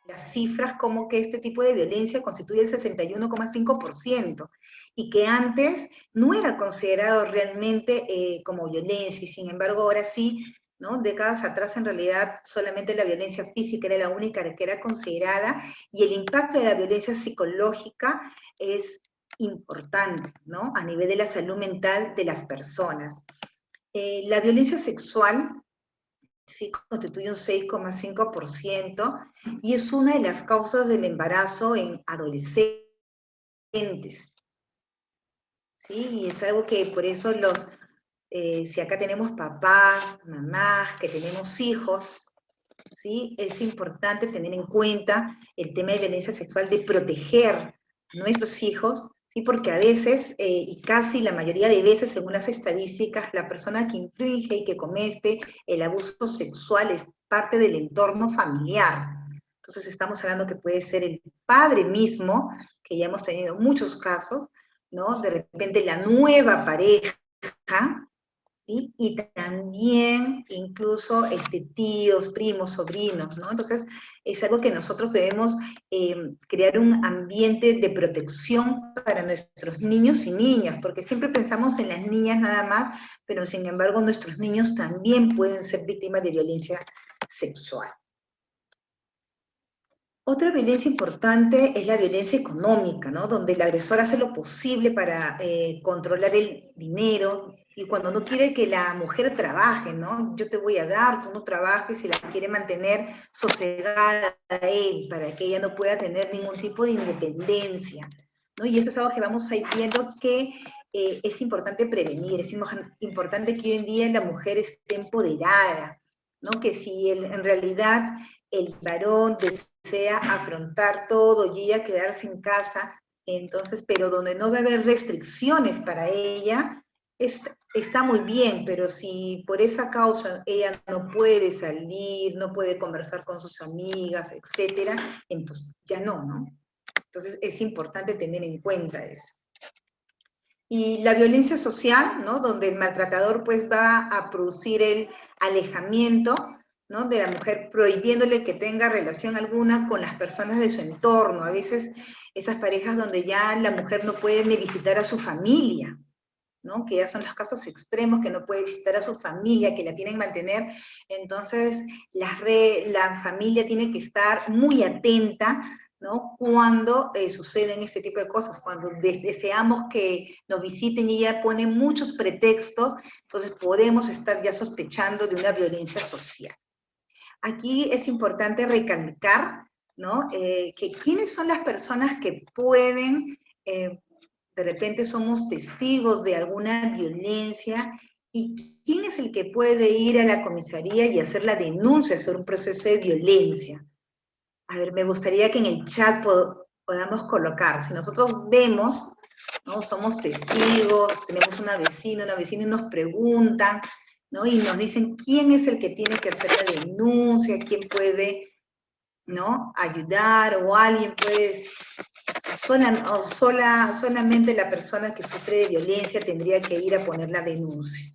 Las cifras como que este tipo de violencia constituye el 61,5% y que antes no era considerado realmente como violencia y sin embargo ahora sí, ¿no? Décadas atrás en realidad solamente la violencia física era la única que era considerada y el impacto de la violencia psicológica es importante, ¿no? A nivel de la salud mental de las personas. La violencia sexual sí constituye un 6,5% y es una de las causas del embarazo en adolescentes. ¿Sí? Y es algo que por eso si acá tenemos papás, mamás, que tenemos hijos, ¿sí? Es importante tener en cuenta el tema de violencia sexual, de proteger a nuestros hijos, ¿sí? Porque a veces, y casi la mayoría de veces, según las estadísticas, la persona que infringe y que comete el abuso sexual es parte del entorno familiar. Entonces estamos hablando que puede ser el padre mismo, que ya hemos tenido muchos casos, ¿no? De repente la nueva pareja, ¿sí? Y también incluso tíos, primos, sobrinos, ¿no? Entonces, es algo que nosotros debemos crear un ambiente de protección para nuestros niños y niñas, porque siempre pensamos en las niñas nada más, pero sin embargo nuestros niños también pueden ser víctimas de violencia sexual. Otra violencia importante es la violencia económica, ¿no? Donde el agresor hace lo posible para controlar el dinero y cuando no quiere que la mujer trabaje, ¿no? Yo te voy a dar, tú no trabajes y la quiere mantener sosegada a él para que ella no pueda tener ningún tipo de independencia, ¿no? Y eso es algo que vamos a ir viendo que es importante prevenir, es importante que hoy en día la mujer esté empoderada, ¿no? Que si en realidad el varón desea afrontar todo y ella quedarse en casa, entonces, pero donde no va a haber restricciones para ella, está muy bien, pero si por esa causa ella no puede salir, no puede conversar con sus amigas, etcétera, entonces ya no, ¿no? Entonces es importante tener en cuenta eso. Y la violencia social, ¿no? Donde el maltratador pues va a producir el alejamiento, ¿no? De la mujer, prohibiéndole que tenga relación alguna con las personas de su entorno. A veces esas parejas donde ya la mujer no puede ni visitar a su familia, ¿no? Que ya son los casos extremos, que no puede visitar a su familia, que la tienen que mantener. Entonces, la familia tiene que estar muy atenta, ¿no? Cuando suceden este tipo de cosas, cuando deseamos que nos visiten y ella pone muchos pretextos, entonces podemos estar ya sospechando de una violencia social. Aquí es importante recalcar, ¿no? Que quiénes son las personas que pueden, de repente somos testigos de alguna violencia, y quién es el que puede ir a la comisaría y hacer la denuncia sobre un proceso de violencia. A ver, me gustaría que en el chat podamos colocar, si nosotros vemos, ¿no? Somos testigos, tenemos una vecina y nos preguntan, ¿no? Y nos dicen quién es el que tiene que hacer la denuncia, quién puede, ¿no? Ayudar, o alguien puede, solamente la persona que sufre de violencia tendría que ir a poner la denuncia.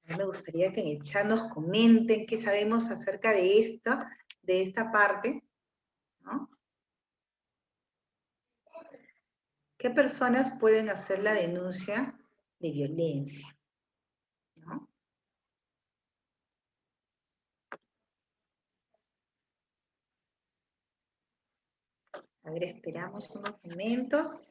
Me gustaría que en el chat nos comenten qué sabemos acerca de esta parte, ¿no? ¿Qué personas pueden hacer la denuncia de violencia? ¿No? A ver, esperamos unos momentos.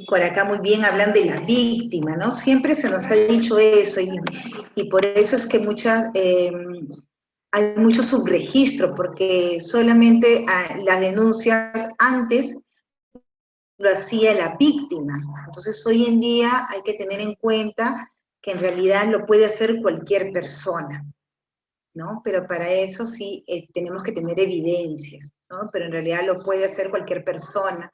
Por acá muy bien hablan de la víctima, ¿no? Siempre se nos ha dicho eso y por eso es que hay muchos subregistros, porque solamente las denuncias antes lo hacía la víctima. Entonces hoy en día hay que tener en cuenta que en realidad lo puede hacer cualquier persona, ¿no? Pero para eso sí tenemos que tener evidencias, ¿no? Pero en realidad lo puede hacer cualquier persona.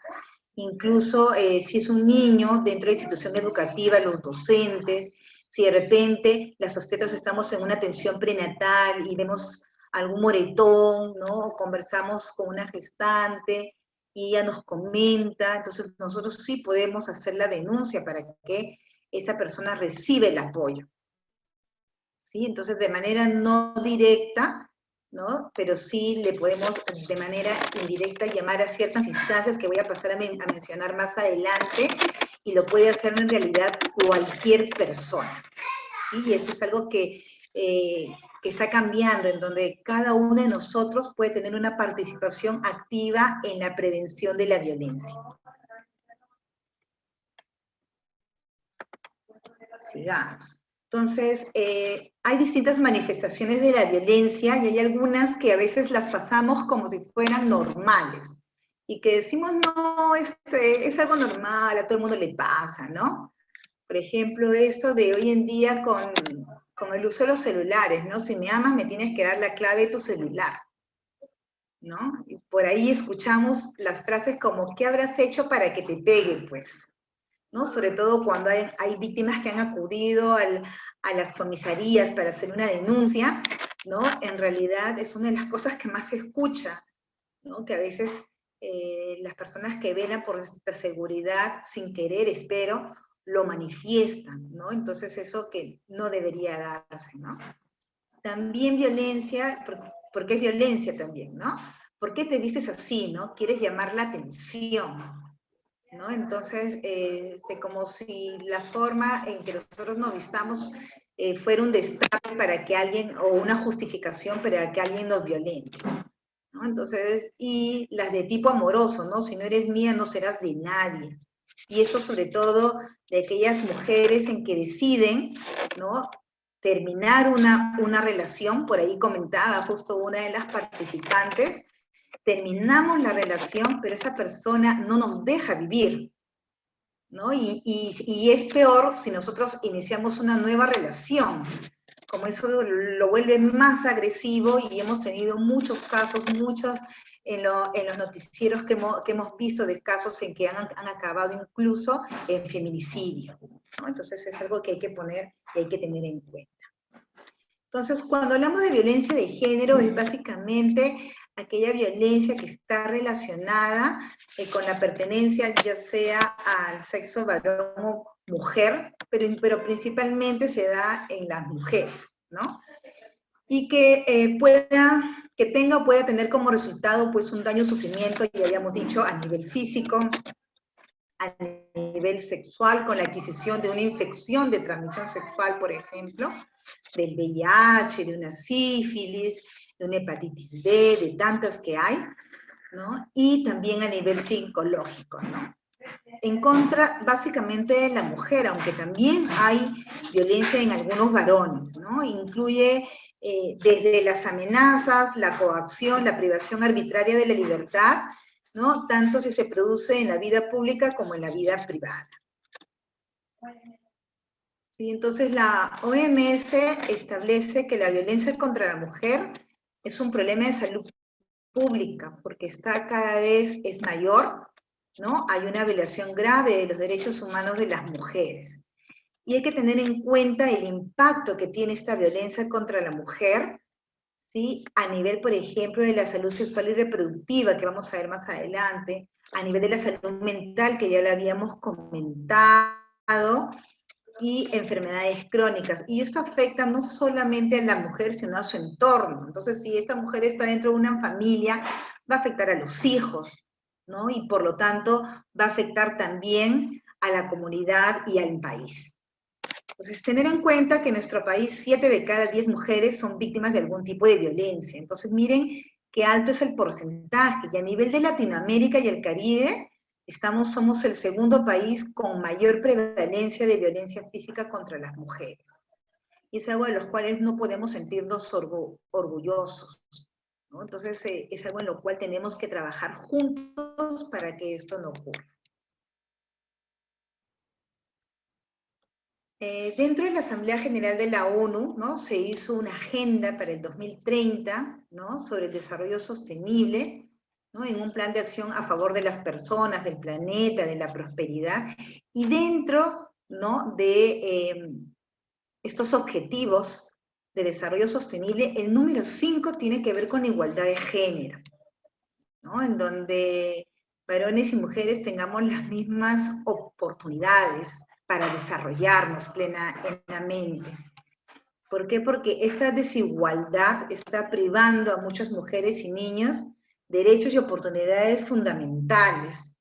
Incluso si es un niño dentro de la institución educativa, los docentes, si de repente las obstetras estamos en una atención prenatal y vemos algún moretón, ¿no? O conversamos con una gestante y ella nos comenta, entonces nosotros sí podemos hacer la denuncia para que esa persona reciba el apoyo. ¿Sí? Entonces, de manera no directa, ¿no? Pero sí le podemos de manera indirecta llamar a ciertas instancias que voy a pasar a mencionar más adelante, y lo puede hacer en realidad cualquier persona. ¿Sí? Y eso es algo que está cambiando, en donde cada uno de nosotros puede tener una participación activa en la prevención de la violencia. Sigamos. Entonces, hay distintas manifestaciones de la violencia y hay algunas que a veces las pasamos como si fueran normales y que decimos, no, es algo normal, a todo el mundo le pasa, ¿no? Por ejemplo, eso de hoy en día con el uso de los celulares, ¿no? Si me amas, me tienes que dar la clave de tu celular, ¿no? Y por ahí escuchamos las frases como, ¿qué habrás hecho para que te pegue, pues? ¿No? Sobre todo cuando hay víctimas que han acudido a las comisarías para hacer una denuncia, ¿no? En realidad es una de las cosas que más se escucha, ¿no? Que a veces las personas que velan por nuestra seguridad, sin querer, espero, lo manifiestan, ¿no? Entonces eso que no debería darse, ¿no? También violencia, porque es violencia también, ¿no? ¿Por qué te vistes así, no? Quieres llamar la atención, ¿no? Entonces, como si la forma en que nosotros nos vistamos fuera un destape para que alguien, o una justificación para que alguien nos violente, ¿no? Entonces, y las de tipo amoroso, ¿no? Si no eres mía, no serás de nadie. Y esto sobre todo de aquellas mujeres en que deciden, ¿no? Terminar una relación, por ahí comentaba justo una de las participantes, terminamos la relación, pero esa persona no nos deja vivir, ¿no? Y es peor si nosotros iniciamos una nueva relación, como eso lo vuelve más agresivo, y hemos tenido muchos casos, en los noticieros que hemos visto de casos en que han acabado incluso en feminicidio, ¿no? Entonces es algo que hay que poner y hay que tener en cuenta. Entonces, cuando hablamos de violencia de género, es básicamente aquella violencia que está relacionada con la pertenencia, ya sea al sexo varón o mujer, pero principalmente se da en las mujeres, ¿no? Y que tenga o pueda tener como resultado pues un daño o sufrimiento, ya habíamos dicho, a nivel físico, a nivel sexual, con la adquisición de una infección de transmisión sexual, por ejemplo, del VIH, de una sífilis, de una hepatitis B, de tantas que hay, ¿no? Y también a nivel psicológico, ¿no? En contra, básicamente, de la mujer, aunque también hay violencia en algunos varones, ¿no? Incluye desde las amenazas, la coacción, la privación arbitraria de la libertad, ¿no? Tanto si se produce en la vida pública como en la vida privada. Sí, entonces la OMS establece que la violencia contra la mujer es un problema de salud pública, porque cada vez es mayor, ¿no? Hay una violación grave de los derechos humanos de las mujeres. Y hay que tener en cuenta el impacto que tiene esta violencia contra la mujer, ¿sí? A nivel, por ejemplo, de la salud sexual y reproductiva, que vamos a ver más adelante, a nivel de la salud mental, que ya lo habíamos comentado, y enfermedades crónicas. Y esto afecta no solamente a la mujer, sino a su entorno. Entonces, si esta mujer está dentro de una familia, va a afectar a los hijos, ¿no? Y por lo tanto, va a afectar también a la comunidad y al país. Entonces, tener en cuenta que en nuestro país 7 de cada 10 mujeres son víctimas de algún tipo de violencia. Entonces, miren qué alto es el porcentaje. Y a nivel de Latinoamérica y el Caribe, somos el segundo país con mayor prevalencia de violencia física contra las mujeres. Y es algo de los cuales no podemos sentirnos orgullosos, ¿no? Entonces, es algo en lo cual tenemos que trabajar juntos para que esto no ocurra. Dentro de la Asamblea General de la ONU, ¿no? Se hizo una agenda para el 2030, ¿no? Sobre el desarrollo sostenible, ¿no? En un plan de acción a favor de las personas, del planeta, de la prosperidad, y dentro, ¿no? de estos objetivos de desarrollo sostenible, el número 5 tiene que ver con igualdad de género, ¿no? En donde varones y mujeres tengamos las mismas oportunidades para desarrollarnos plenamente. ¿Por qué? Porque esta desigualdad está privando a muchas mujeres y niños derechos y oportunidades fundamentales.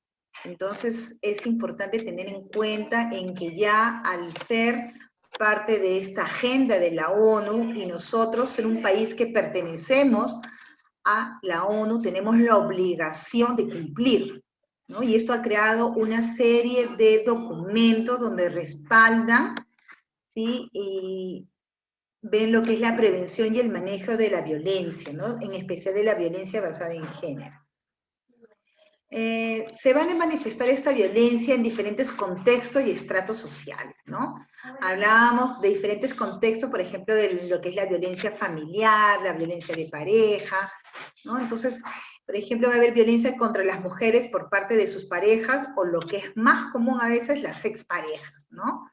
Entonces es importante tener en cuenta en que ya al ser parte de esta agenda de la ONU y nosotros ser un país que pertenecemos a la ONU, tenemos la obligación de cumplir, ¿no? Y esto ha creado una serie de documentos donde respaldan, ¿sí? Y ven lo que es la prevención y el manejo de la violencia, ¿no? En especial de la violencia basada en género. Se van a manifestar esta violencia en diferentes contextos y estratos sociales, ¿no? Hablábamos de diferentes contextos, por ejemplo, de lo que es la violencia familiar, la violencia de pareja, ¿no? Entonces, por ejemplo, va a haber violencia contra las mujeres por parte de sus parejas, o lo que es más común a veces, las exparejas, ¿no?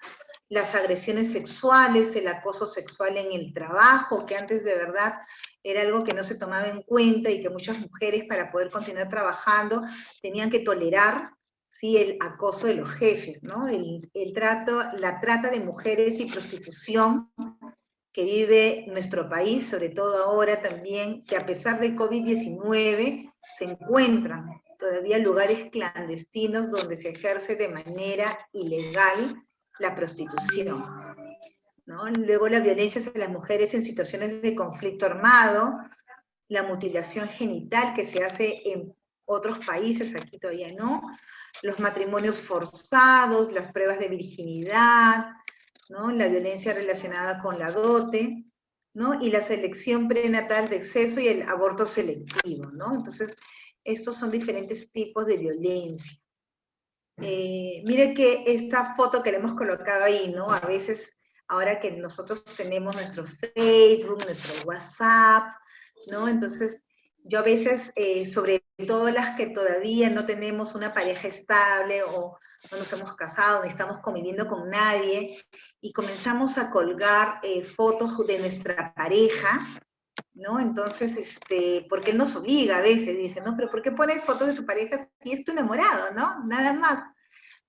Las agresiones sexuales, el acoso sexual en el trabajo, que antes de verdad era algo que no se tomaba en cuenta y que muchas mujeres para poder continuar trabajando tenían que tolerar, ¿sí? El acoso de los jefes, ¿no? La trata de mujeres y prostitución que vive nuestro país, sobre todo ahora también, que a pesar del COVID-19 se encuentran todavía lugares clandestinos donde se ejerce de manera ilegal la prostitución, ¿no? Luego la violencia hacia las mujeres en situaciones de conflicto armado, la mutilación genital que se hace en otros países, aquí todavía no, los matrimonios forzados, las pruebas de virginidad, ¿no? La violencia relacionada con la dote, ¿no? Y la selección prenatal de exceso y el aborto selectivo, ¿no? Entonces, estos son diferentes tipos de violencia. Mire que esta foto que le hemos colocado ahí, ¿no? A veces, ahora que nosotros tenemos nuestro Facebook, nuestro WhatsApp, ¿no? Entonces, yo a veces, sobre todo las que todavía no tenemos una pareja estable o no nos hemos casado, ni estamos conviviendo con nadie, y comenzamos a colgar fotos de nuestra pareja, ¿no? Entonces, porque él nos obliga a veces, dice, ¿no? Pero ¿por qué pones fotos de tu pareja si es tu enamorado, ¿no? Nada más.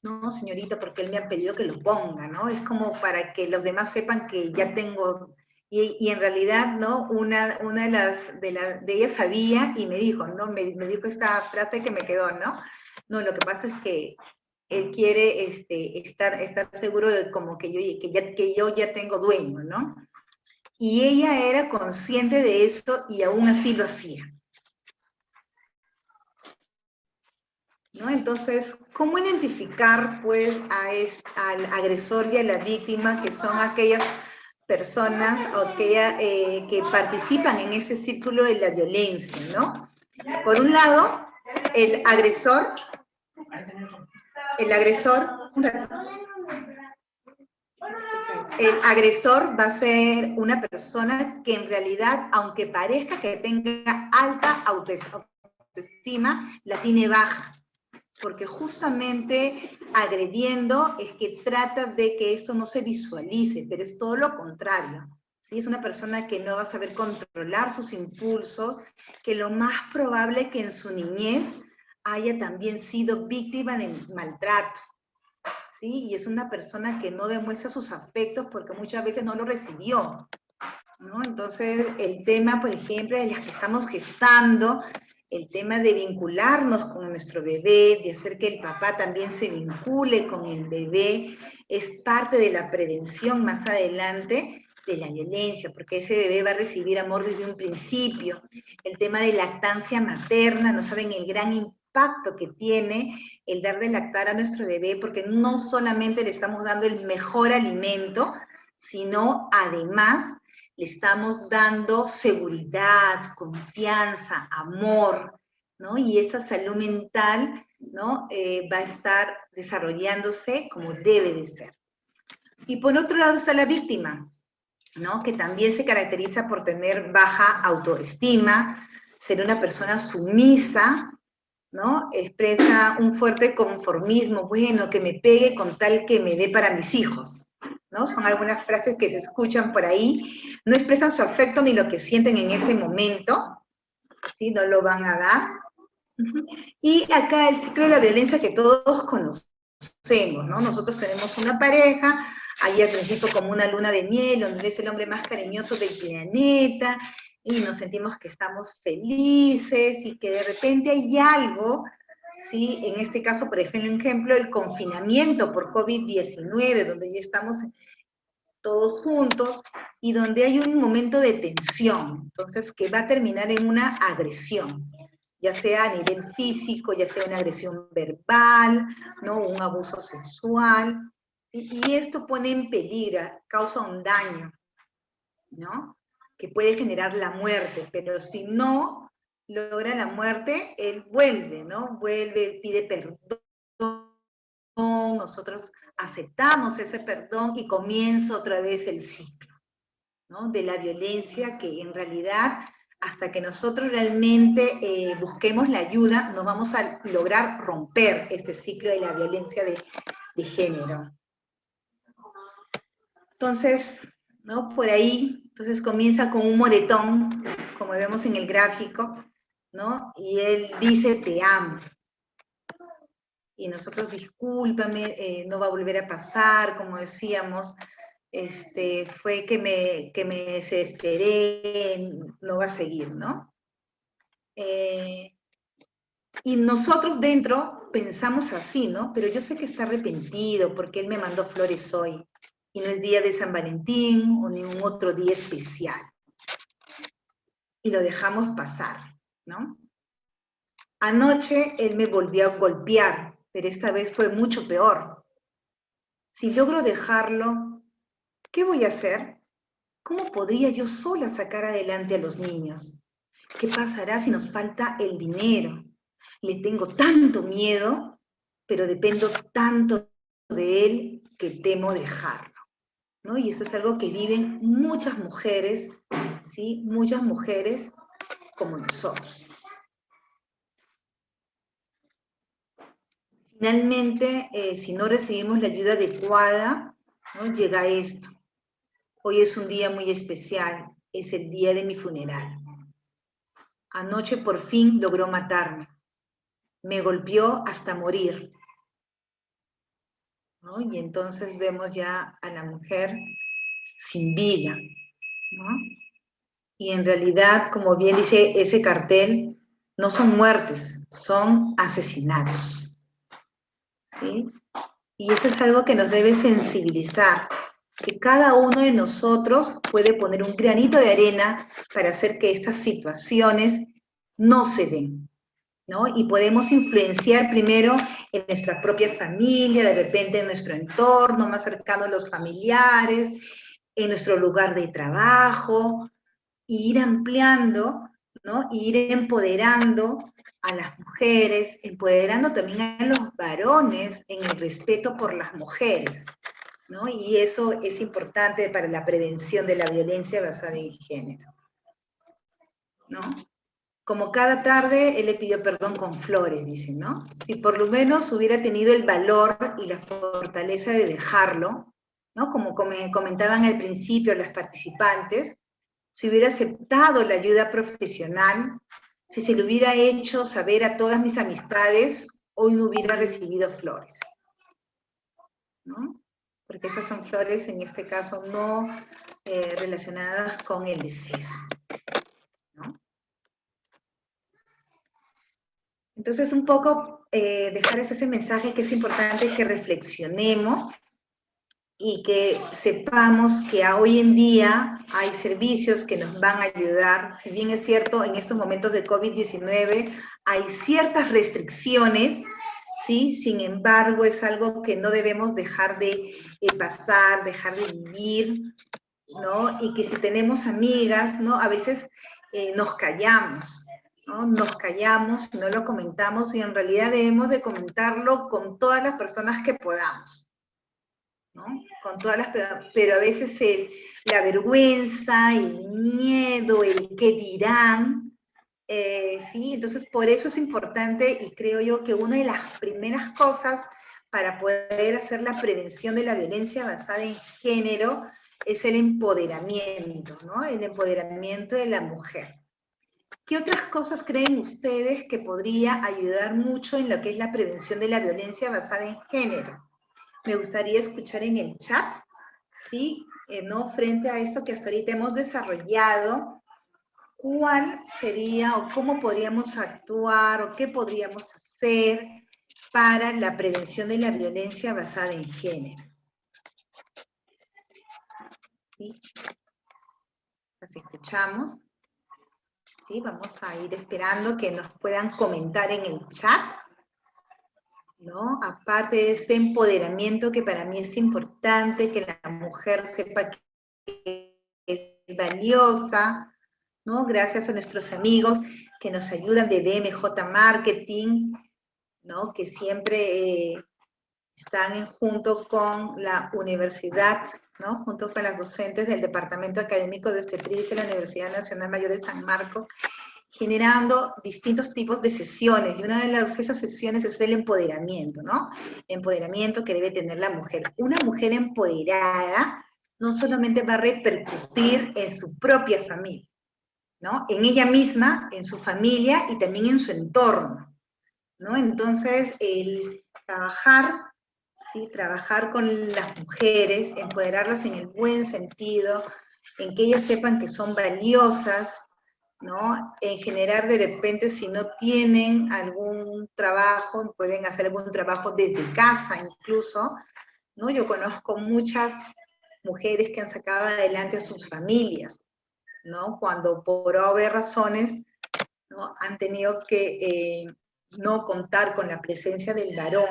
No, señorita, porque él me ha pedido que lo ponga, ¿no? Es como para que los demás sepan que ya tengo, y en realidad, ¿no? Una de ellas sabía y me dijo, ¿no? Me dijo esta frase que me quedó, ¿no? No, lo que pasa es que él quiere estar seguro de como que yo ya tengo dueño, ¿no? Y ella era consciente de eso y aún así lo hacía, ¿no? Entonces, ¿cómo identificar, pues, al agresor y a la víctima, que son aquellas personas o que participan en ese círculo de la violencia, ¿no? Por un lado, el agresor, el agresor, el agresor va a ser una persona que en realidad, aunque parezca que tenga alta autoestima, la tiene baja, porque justamente agrediendo es que trata de que esto no se visualice, pero es todo lo contrario. ¿Sí? Es una persona que no va a saber controlar sus impulsos, que lo más probable es que en su niñez haya también sido víctima de maltrato. ¿Sí? Y es una persona que no demuestra sus afectos porque muchas veces no lo recibió, ¿no? Entonces, el tema, por ejemplo, de las que estamos gestando, el tema de vincularnos con nuestro bebé, de hacer que el papá también se vincule con el bebé, es parte de la prevención más adelante de la violencia, porque ese bebé va a recibir amor desde un principio. El tema de lactancia materna, no saben el gran impacto que tiene el dar de lactar a nuestro bebé, porque no solamente le estamos dando el mejor alimento, sino además le estamos dando seguridad, confianza, amor, ¿no? Y esa salud mental, ¿no? Va a estar desarrollándose como debe de ser. Y por otro lado está la víctima, ¿no? Que también se caracteriza por tener baja autoestima, ser una persona sumisa, ¿no? Expresa un fuerte conformismo, bueno, que me pegue con tal que me dé para mis hijos, ¿no? Son algunas frases que se escuchan por ahí, no expresan su afecto ni lo que sienten en ese momento, ¿sí? No lo van a dar, Y acá el ciclo de la violencia que todos conocemos, ¿no? Nosotros tenemos una pareja, ahí al principio como una luna de miel, donde es el hombre más cariñoso del planeta, y nos sentimos que estamos felices, y que de repente hay algo, ¿sí? En este caso, por ejemplo, el confinamiento por COVID-19, donde ya estamos todos juntos, y donde hay un momento de tensión, entonces que va a terminar en una agresión, ya sea a nivel físico, ya sea una agresión verbal, ¿no? Un abuso sexual, y esto pone en peligro, causa un daño, ¿no? Que puede generar la muerte, pero si no logra la muerte, él vuelve, ¿no? Vuelve, pide perdón, nosotros aceptamos ese perdón y comienza otra vez el ciclo, ¿no? De la violencia que en realidad hasta que nosotros realmente busquemos la ayuda, no vamos a lograr romper este ciclo de la violencia de género. Entonces, ¿no? Por ahí, entonces comienza con un moretón, como vemos en el gráfico, ¿no? Y él dice, te amo. Y nosotros, discúlpame, no va a volver a pasar, como decíamos, fue que me desesperé, no va a seguir, ¿no? Y nosotros dentro pensamos así, ¿no? Pero yo sé que está arrepentido porque él me mandó flores hoy, y no es día de San Valentín o ningún otro día especial. Y lo dejamos pasar, ¿no? Anoche él me volvió a golpear, pero esta vez fue mucho peor. Si logro dejarlo, ¿qué voy a hacer? ¿Cómo podría yo sola sacar adelante a los niños? ¿Qué pasará si nos falta el dinero? Le tengo tanto miedo, pero dependo tanto de él que temo dejarlo, ¿no? Y eso es algo que viven muchas mujeres, ¿sí? Muchas mujeres como nosotros. Finalmente, si no recibimos la ayuda adecuada, ¿no? Llega esto. Hoy es un día muy especial, es el día de mi funeral. Anoche por fin logró matarme. Me golpeó hasta morir, ¿no? Y entonces vemos ya a la mujer sin vida, ¿no? Y en realidad, como bien dice ese cartel, no son muertes, son asesinatos, ¿sí? Y eso es algo que nos debe sensibilizar, que cada uno de nosotros puede poner un granito de arena para hacer que estas situaciones no se den, ¿no? Y podemos influenciar primero en nuestra propia familia, de repente en nuestro entorno más cercano a los familiares, en nuestro lugar de trabajo, e ir ampliando, ¿no? E ir empoderando a las mujeres, empoderando también a los varones en el respeto por las mujeres, ¿no? Y eso es importante para la prevención de la violencia basada en género, ¿no? Como cada tarde, él le pidió perdón con flores, dice, ¿no? Si por lo menos hubiera tenido el valor y la fortaleza de dejarlo, ¿no? Como comentaban al principio las participantes, si hubiera aceptado la ayuda profesional, si se le hubiera hecho saber a todas mis amistades, hoy no hubiera recibido flores, ¿no? Porque esas son flores, en este caso, no relacionadas con el deceso, ¿no? Entonces, un poco dejarles ese mensaje que es importante que reflexionemos y que sepamos que hoy en día hay servicios que nos van a ayudar. Si bien es cierto, en estos momentos de COVID-19 hay ciertas restricciones, ¿sí? Sin embargo, es algo que no debemos dejar de pasar, dejar de vivir, ¿no? Y que si tenemos amigas, ¿no? A veces nos callamos, ¿no? Nos callamos, no lo comentamos, y en realidad debemos de comentarlo con todas las personas que podamos, ¿no? Con todas las, pero a veces la vergüenza, el miedo, el qué dirán, sí, entonces por eso es importante, y creo yo que una de las primeras cosas para poder hacer la prevención de la violencia basada en género es el empoderamiento, ¿no? El empoderamiento de la mujer. ¿Qué otras cosas creen ustedes que podría ayudar mucho en lo que es la prevención de la violencia basada en género? Me gustaría escuchar en el chat, ¿sí? ¿No? Frente a esto que hasta ahorita hemos desarrollado, ¿cuál sería o cómo podríamos actuar o qué podríamos hacer para la prevención de la violencia basada en género? ¿Sí? Las escuchamos. ¿Sí? Vamos a ir esperando que nos puedan comentar en el chat, ¿no? Aparte de este empoderamiento que para mí es importante, que la mujer sepa que es valiosa, ¿no? Gracias a nuestros amigos que nos ayudan de BMJ Marketing, ¿no? Que siempre están junto con la universidad, ¿no? Junto con las docentes del Departamento Académico de Obstetricia de la Universidad Nacional Mayor de San Marcos, generando distintos tipos de sesiones, y una de esas sesiones es el empoderamiento, ¿no? Empoderamiento que debe tener la mujer. Una mujer empoderada no solamente va a repercutir en su propia familia, ¿no? En ella misma, en su familia y también en su entorno, ¿no? Entonces, el trabajar, ¿sí? Trabajar con las mujeres, empoderarlas en el buen sentido, en que ellas sepan que son valiosas, ¿no? En generar de repente, si no tienen algún trabajo, pueden hacer algún trabajo desde casa incluso, ¿no? Yo conozco muchas mujeres que han sacado adelante a sus familias, ¿no? Cuando por obvias razones, ¿no? Han tenido que no contar con la presencia del varón,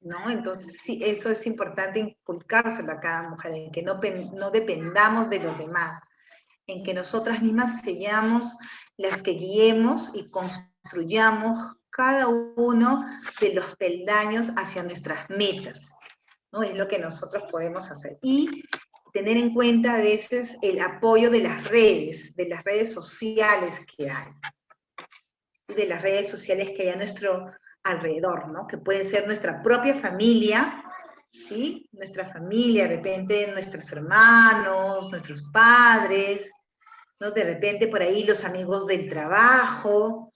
¿no? Entonces, sí, eso es importante inculcárselo a cada mujer, en que no dependamos de los demás, en que nosotras mismas seamos las que guiemos y construyamos cada uno de los peldaños hacia nuestras metas, ¿no? Es lo que nosotros podemos hacer. Y tener en cuenta a veces el apoyo de las redes sociales que hay, de las redes sociales que hay a nuestro alrededor, ¿no? Que pueden ser nuestra propia familia, ¿sí? Nuestra familia, de repente nuestros hermanos, nuestros padres, ¿no? De repente por ahí los amigos del trabajo,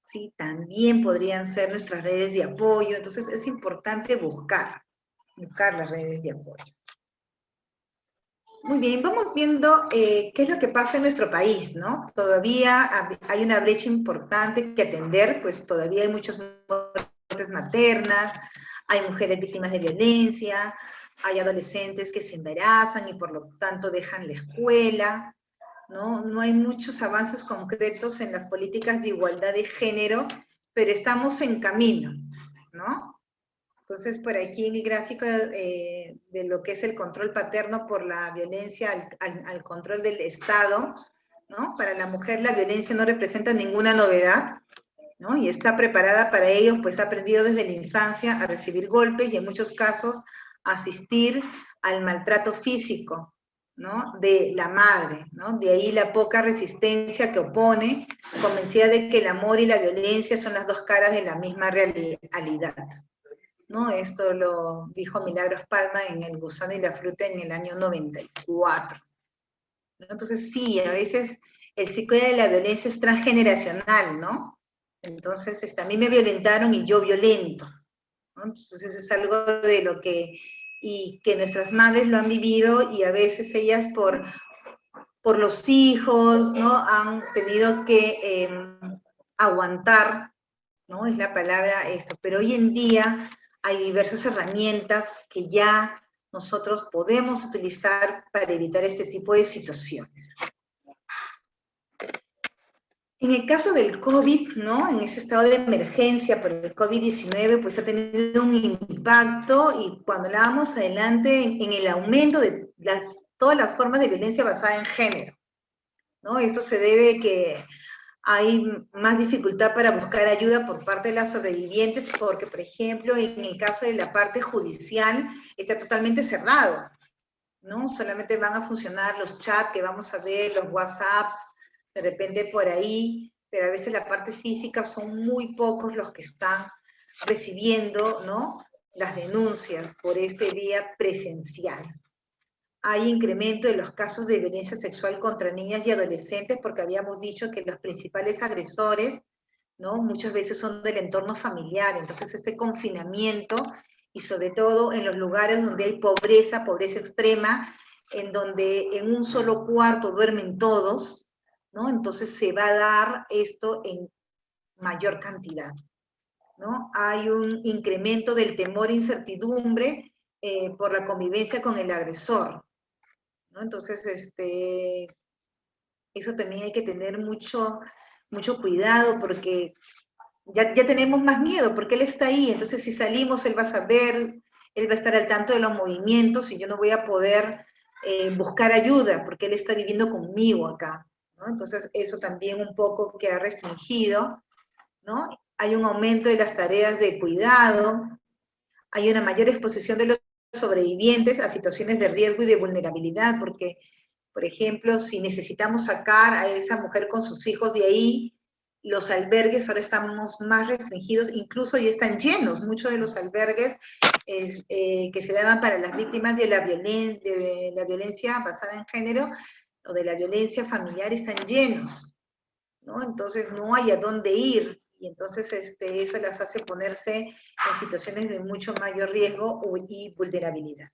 ¿sí? También podrían ser nuestras redes de apoyo. Entonces es importante buscar las redes de apoyo. Muy bien, vamos viendo qué es lo que pasa en nuestro país, ¿no? Todavía hay una brecha importante que atender, pues todavía hay muchas muertes maternas, hay mujeres víctimas de violencia, hay adolescentes que se embarazan y por lo tanto dejan la escuela, ¿no? No hay muchos avances concretos en las políticas de igualdad de género, pero estamos en camino, ¿no? Entonces, por aquí en el gráfico de lo que es el control paterno por la violencia al control del Estado, ¿no? Para la mujer la violencia no representa ninguna novedad, ¿no? Y está preparada para ello, pues ha aprendido desde la infancia a recibir golpes y en muchos casos a asistir al maltrato físico, ¿no? De la madre, ¿no? De ahí la poca resistencia que opone, convencida de que el amor y la violencia son las dos caras de la misma realidad, ¿no? Esto lo dijo Milagros Palma en El gusano y la fruta en el año 94. ¿No? Entonces sí, a veces el ciclo de la violencia es transgeneracional, ¿no? Entonces, a mí me violentaron y yo violento, ¿no? Entonces es algo de lo que nuestras madres lo han vivido y a veces ellas por los hijos, ¿no? Han tenido que aguantar, ¿no? Es la palabra esto, pero hoy en día hay diversas herramientas que ya nosotros podemos utilizar para evitar este tipo de situaciones. En el caso del COVID, ¿no? En ese estado de emergencia por el COVID-19, pues ha tenido un impacto y cuando la vamos adelante en el aumento de todas las formas de violencia basada en género, ¿no? Esto se debe que hay más dificultad para buscar ayuda por parte de las sobrevivientes porque, por ejemplo, en el caso de la parte judicial está totalmente cerrado, ¿no? Solamente van a funcionar los chats que vamos a ver, los WhatsApps, de repente por ahí, pero a veces la parte física son muy pocos los que están recibiendo, ¿no? Las denuncias por este vía presencial. Hay incremento de los casos de violencia sexual contra niñas y adolescentes, porque habíamos dicho que los principales agresores, ¿no? Muchas veces son del entorno familiar, entonces este confinamiento, y sobre todo en los lugares donde hay pobreza, pobreza extrema, en donde en un solo cuarto duermen todos, ¿no? Entonces se va a dar esto en mayor cantidad, ¿no? Hay un incremento del temor e incertidumbre por la convivencia con el agresor, ¿no? Entonces, eso también hay que tener mucho cuidado porque ya tenemos más miedo, porque él está ahí, entonces si salimos, él va a saber, él va a estar al tanto de los movimientos y yo no voy a poder buscar ayuda, porque él está viviendo conmigo acá, ¿no? Entonces eso también un poco que ha restringido, ¿no? Hay un aumento de las tareas de cuidado, hay una mayor exposición de los sobrevivientes a situaciones de riesgo y de vulnerabilidad, porque, por ejemplo, si necesitamos sacar a esa mujer con sus hijos de ahí, los albergues ahora estamos más restringidos, incluso ya están llenos, muchos de los albergues que se daban para las víctimas de la violencia basada en género o de la violencia familiar están llenos, ¿no? Entonces no hay a dónde ir, y entonces eso las hace ponerse en situaciones de mucho mayor riesgo y vulnerabilidad.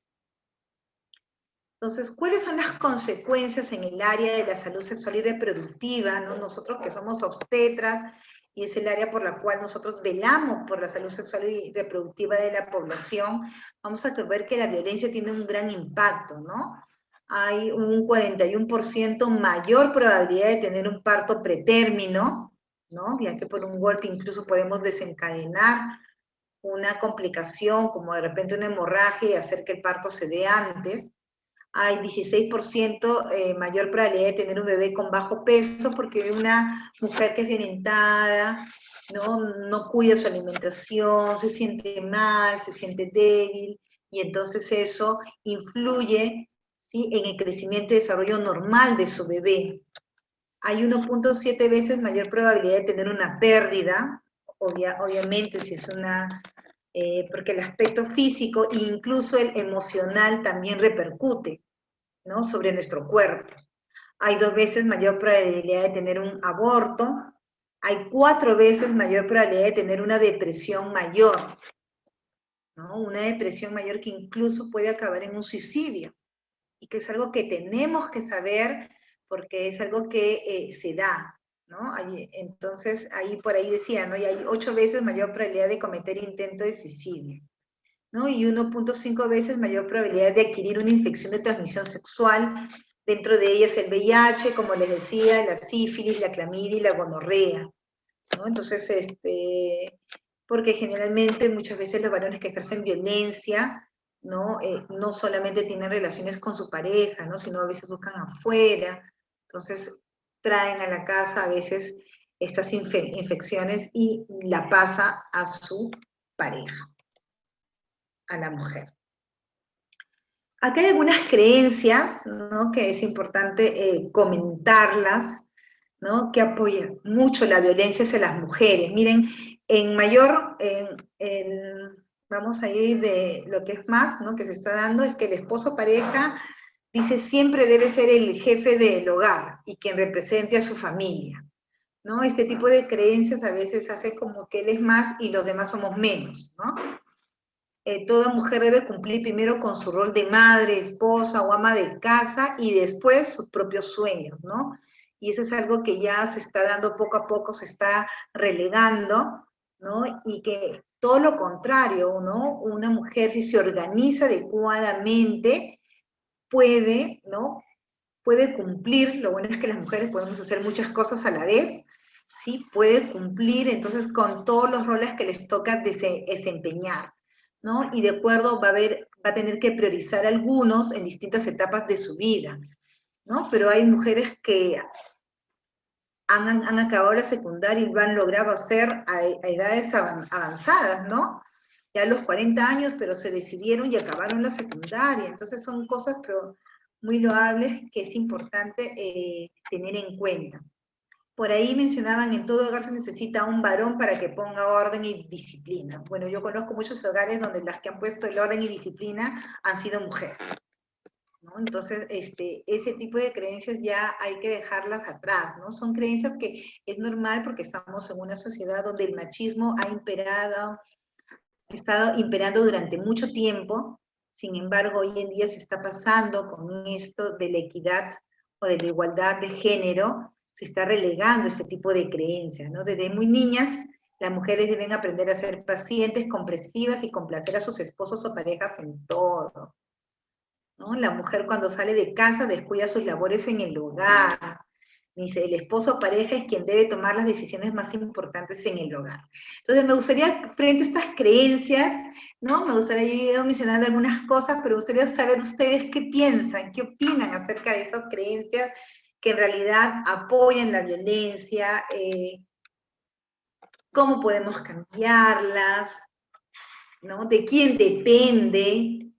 Entonces, ¿cuáles son las consecuencias en el área de la salud sexual y reproductiva, ¿no? Nosotros que somos obstetras, y es el área por la cual nosotros velamos por la salud sexual y reproductiva de la población, vamos a ver que la violencia tiene un gran impacto, ¿no? Hay un 41% mayor probabilidad de tener un parto pretérmino, ¿no? Ya que por un golpe incluso podemos desencadenar una complicación, como de repente una hemorragia, y hacer que el parto se dé antes. Hay 16% mayor probabilidad de tener un bebé con bajo peso, porque una mujer que es violentada, no cuida su alimentación, se siente mal, se siente débil, y entonces eso influye, ¿sí?, en el crecimiento y desarrollo normal de su bebé. Hay 1.7 veces mayor probabilidad de tener una pérdida, obviamente si es una porque el aspecto físico e incluso el emocional también repercute, ¿no?, sobre nuestro cuerpo. Hay 2 veces mayor probabilidad de tener un aborto, hay 4 veces mayor probabilidad de tener una depresión mayor, ¿no? Una depresión mayor que incluso puede acabar en un suicidio, y que es algo que tenemos que saber porque es algo que se da, ¿no? Entonces, ahí por ahí decía, ¿no? Y hay 8 veces mayor probabilidad de cometer intento de suicidio, ¿no? Y 1.5 veces mayor probabilidad de adquirir una infección de transmisión sexual, dentro de ellas el VIH, como les decía, la sífilis, la clamidia y la gonorrea, ¿no? Entonces, porque generalmente muchas veces los varones que ejercen violencia, ¿no? No solamente tienen relaciones con su pareja, ¿no? Sino a veces buscan afuera, entonces traen a la casa a veces estas infecciones y la pasa a su pareja, a la mujer. Acá hay algunas creencias, ¿no?, que es importante comentarlas, ¿no?, que apoyan mucho la violencia hacia las mujeres. Miren, vamos a ir de lo que es más, ¿no?, que se está dando, es que el esposo pareja, dice, siempre debe ser el jefe del hogar y quien represente a su familia, ¿no? Este tipo de creencias a veces hace como que él es más y los demás somos menos, ¿no? Toda mujer debe cumplir primero con su rol de madre, esposa o ama de casa y después sus propios sueños, ¿no? Y eso es algo que ya se está dando poco a poco, se está relegando, ¿no? Y que todo lo contrario, ¿no? Una mujer, si se organiza adecuadamente, puede, ¿no?, puede cumplir. Lo bueno es que las mujeres podemos hacer muchas cosas a la vez, ¿sí? Puede cumplir entonces con todos los roles que les toca desempeñar, ¿no? Y de acuerdo va a tener que priorizar algunos en distintas etapas de su vida, ¿no? Pero hay mujeres que han acabado la secundaria y lo han logrado hacer a edades avanzadas, ¿no? Ya a los 40 años, pero se decidieron y acabaron la secundaria. Entonces son cosas pero muy loables que es importante tener en cuenta. Por ahí mencionaban, en todo hogar se necesita un varón para que ponga orden y disciplina. Bueno, yo conozco muchos hogares donde las que han puesto el orden y disciplina han sido mujeres, ¿no? Entonces, ese tipo de creencias ya hay que dejarlas atrás, ¿no? Son creencias que es normal porque estamos en una sociedad donde el machismo ha estado imperando durante mucho tiempo. Sin embargo, hoy en día se está pasando con esto de la equidad o de la igualdad de género, se está relegando este tipo de creencias, ¿no? Desde muy niñas, las mujeres deben aprender a ser pacientes, comprensivas y complacer a sus esposos o parejas en todo, ¿no? La mujer cuando sale de casa descuida sus labores en el hogar. Dice, el esposo o pareja es quien debe tomar las decisiones más importantes en el hogar. Entonces me gustaría, frente a estas creencias, ¿no? Me gustaría yo mencionar algunas cosas, pero me gustaría saber ustedes qué piensan, qué opinan acerca de esas creencias que en realidad apoyan la violencia, cómo podemos cambiarlas, ¿no? De quién depende,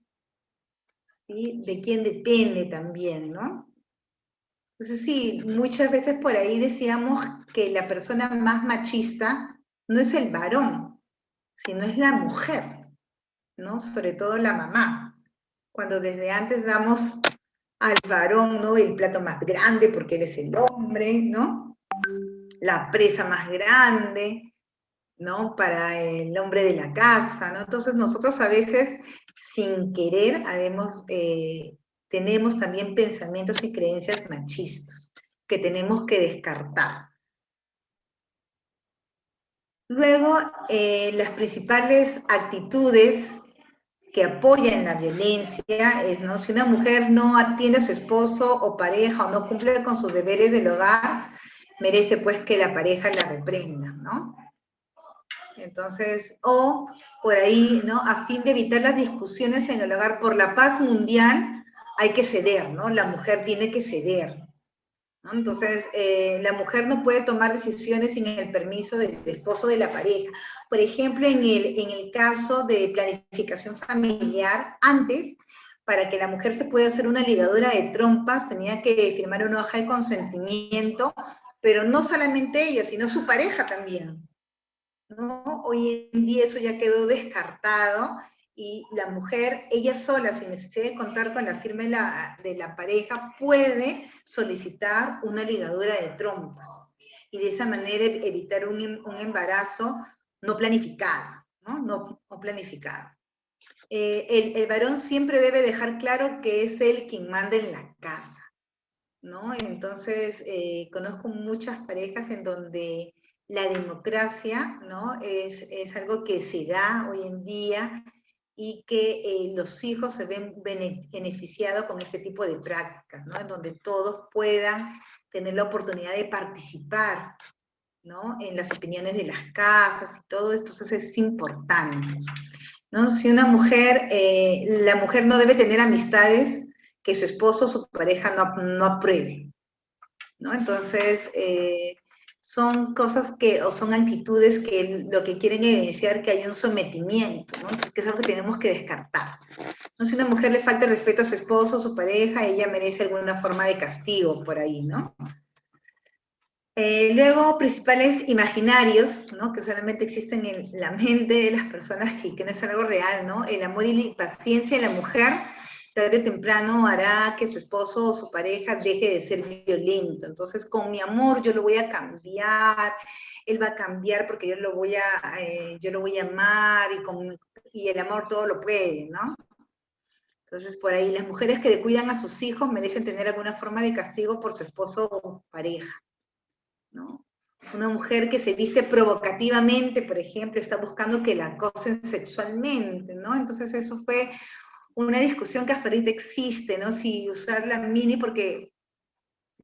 ¿sí? De quién depende también, ¿no? Entonces sí, muchas veces por ahí decíamos que la persona más machista no es el varón, sino es la mujer, ¿no? Sobre todo la mamá. Cuando desde antes damos al varón, ¿no? El plato más grande porque él es el hombre, ¿no? La presa más grande, ¿no? Para el hombre de la casa, ¿no? Entonces nosotros a veces, sin querer, tenemos también pensamientos y creencias machistas que tenemos que descartar. Luego, las principales actitudes que apoyan la violencia es, ¿no? Si una mujer no atiende a su esposo o pareja o no cumple con sus deberes del hogar, merece pues que la pareja la reprenda, ¿no? Entonces, o por ahí, ¿no? A fin de evitar las discusiones en el hogar por la paz mundial, hay que ceder, ¿no? La mujer tiene que ceder, ¿no? Entonces, la mujer no puede tomar decisiones sin el permiso del esposo de la pareja. Por ejemplo, en el caso de planificación familiar, antes, para que la mujer se pueda hacer una ligadura de trompas, tenía que firmar una hoja de consentimiento, pero no solamente ella, sino su pareja también, ¿no? Hoy en día eso ya quedó descartado y la mujer, ella sola, sin necesidad de contar con la firma de la pareja, puede solicitar una ligadura de trompas y de esa manera evitar un embarazo no planificado, ¿no? No planificado. El varón siempre debe dejar claro que es él quien manda en la casa, ¿no? Entonces, conozco muchas parejas en donde la democracia, ¿no? Es algo que se da hoy en día y que los hijos se ven beneficiados con este tipo de prácticas, ¿no? En donde todos puedan tener la oportunidad de participar, ¿no? En las opiniones de las casas y todo esto, entonces es importante, ¿no? Si una mujer, la mujer no debe tener amistades que su esposo o su pareja no apruebe, ¿no? Entonces, son cosas que, o son actitudes que lo que quieren evidenciar que hay un sometimiento, ¿no? Que es algo que tenemos que descartar. ¿No? Si una mujer le falta el respeto a su esposo o su pareja, ella merece alguna forma de castigo por ahí, ¿no? Luego, principales imaginarios, ¿no? Que solamente existen en la mente de las personas que no es algo real, ¿no? El amor y la paciencia de la mujer, tarde o temprano hará que su esposo o su pareja deje de ser violento. Entonces, con mi amor yo lo voy a cambiar, él va a cambiar porque yo lo voy a amar y el amor todo lo puede, ¿no? Entonces, por ahí, las mujeres que cuidan a sus hijos merecen tener alguna forma de castigo por su esposo o pareja, ¿no? Una mujer que se viste provocativamente, por ejemplo, está buscando que la acosen sexualmente, ¿no? Entonces eso fue una discusión que hasta ahorita existe, ¿no? Si usar la mini porque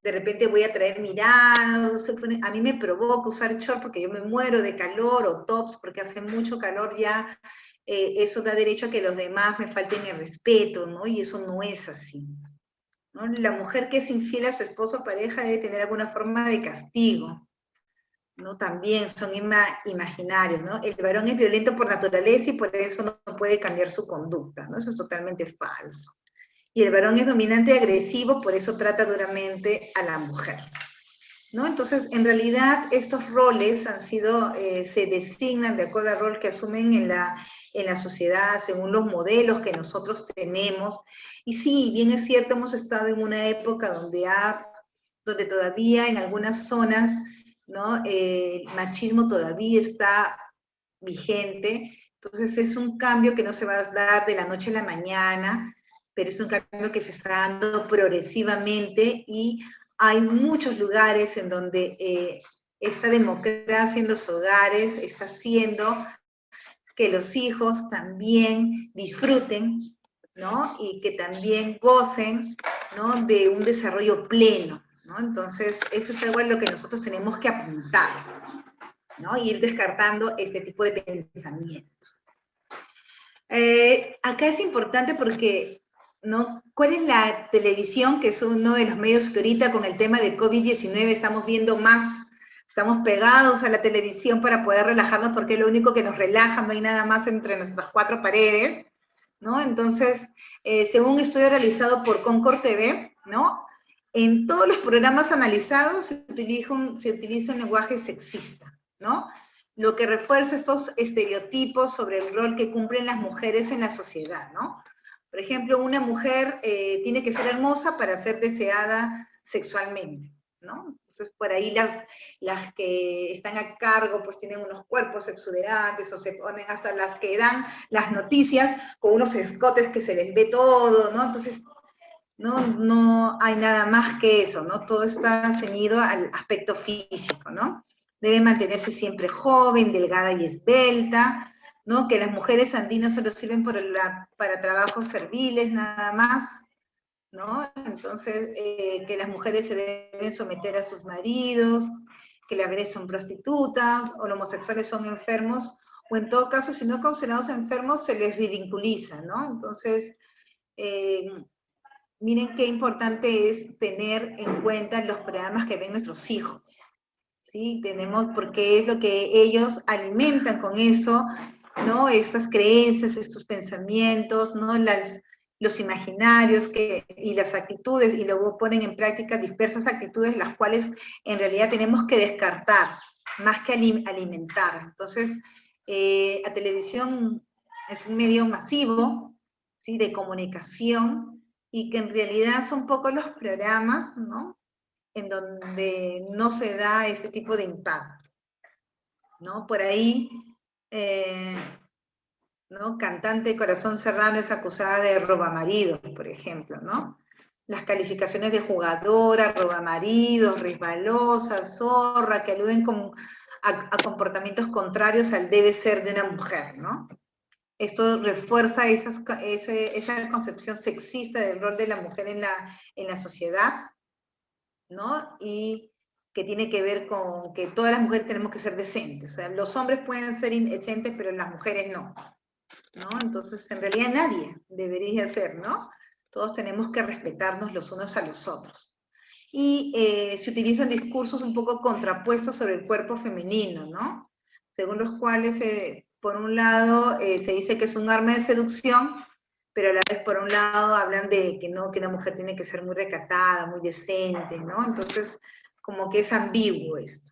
de repente voy a traer miradas, a mí me provoca usar short porque yo me muero de calor, o tops porque hace mucho calor ya, eso da derecho a que los demás me falten el respeto, ¿no? Y eso no es así, ¿no? La mujer que es infiel a su esposo o pareja debe tener alguna forma de castigo, ¿no? También son imaginarios, ¿no? El varón es violento por naturaleza y por eso no puede cambiar su conducta, ¿no? Eso es totalmente falso. Y el varón es dominante y agresivo, por eso trata duramente a la mujer, ¿no? Entonces, en realidad, estos roles han sido, se designan de acuerdo al rol que asumen en la sociedad, según los modelos que nosotros tenemos. Y sí, bien es cierto, hemos estado en una época donde todavía en algunas zonas, ¿no? El machismo todavía está vigente. Entonces es un cambio que no se va a dar de la noche a la mañana, pero es un cambio que se está dando progresivamente y hay muchos lugares en donde esta democracia en los hogares está haciendo que los hijos también disfruten, ¿no? Y que también gocen, ¿no? De un desarrollo pleno, ¿no? Entonces, eso es algo en lo que nosotros tenemos que apuntar, ¿no? Y ir descartando este tipo de pensamientos. Acá es importante porque, ¿no? ¿Cuál es la televisión, que es uno de los medios que ahorita con el tema del COVID-19 estamos viendo más? Estamos pegados a la televisión para poder relajarnos porque es lo único que nos relaja, no hay nada más entre nuestras cuatro paredes, ¿no? Entonces, según un estudio realizado por Concord TV, ¿no? En todos los programas analizados se utiliza un lenguaje sexista, ¿no? Lo que refuerza estos estereotipos sobre el rol que cumplen las mujeres en la sociedad, ¿no? Por ejemplo, una mujer tiene que ser hermosa para ser deseada sexualmente, ¿no? Entonces, por ahí las que están a cargo, pues tienen unos cuerpos exuberantes, o se ponen hasta las que dan las noticias con unos escotes que se les ve todo, ¿no? Entonces, no hay nada más que eso, ¿no? Todo está ceñido al aspecto físico, ¿no? Debe mantenerse siempre joven, delgada y esbelta, ¿no? Que las mujeres andinas solo sirven para trabajos serviles, nada más, ¿no? Entonces, que las mujeres se deben someter a sus maridos, que las mujeres son prostitutas, o los homosexuales son enfermos, o en todo caso, si no considerados enfermos, se les ridiculiza, ¿no? Entonces, miren qué importante es tener en cuenta los programas que ven nuestros hijos, ¿sí? Porque es lo que ellos alimentan con eso, ¿no? Estas creencias, estos pensamientos, ¿no? Los imaginarios y las actitudes, y luego ponen en práctica dispersas actitudes, las cuales en realidad tenemos que descartar, más que alimentar. Entonces, la televisión es un medio masivo, ¿sí? De comunicación, y que en realidad son pocos los programas, ¿no? En donde no se da este tipo de impacto, ¿no? Por ahí, ¿no? Cantante Corazón Serrano es acusada de robamaridos, por ejemplo, ¿no? Las calificaciones de jugadora, robamaridos, resbalosa, zorra, que aluden a comportamientos contrarios al debe ser de una mujer, ¿no? Esto refuerza esa concepción sexista del rol de la mujer en la sociedad, ¿no? Y que tiene que ver con que todas las mujeres tenemos que ser decentes. O sea, los hombres pueden ser indecentes, pero las mujeres no, ¿no? Entonces, en realidad nadie debería ser, ¿no? Todos tenemos que respetarnos los unos a los otros. Y se utilizan discursos un poco contrapuestos sobre el cuerpo femenino, ¿no? Según los cuales, por un lado, se dice que es un arma de seducción, pero a la vez, por un lado, hablan de que no, que una mujer tiene que ser muy recatada, muy decente, ¿no? Entonces, como que es ambiguo esto.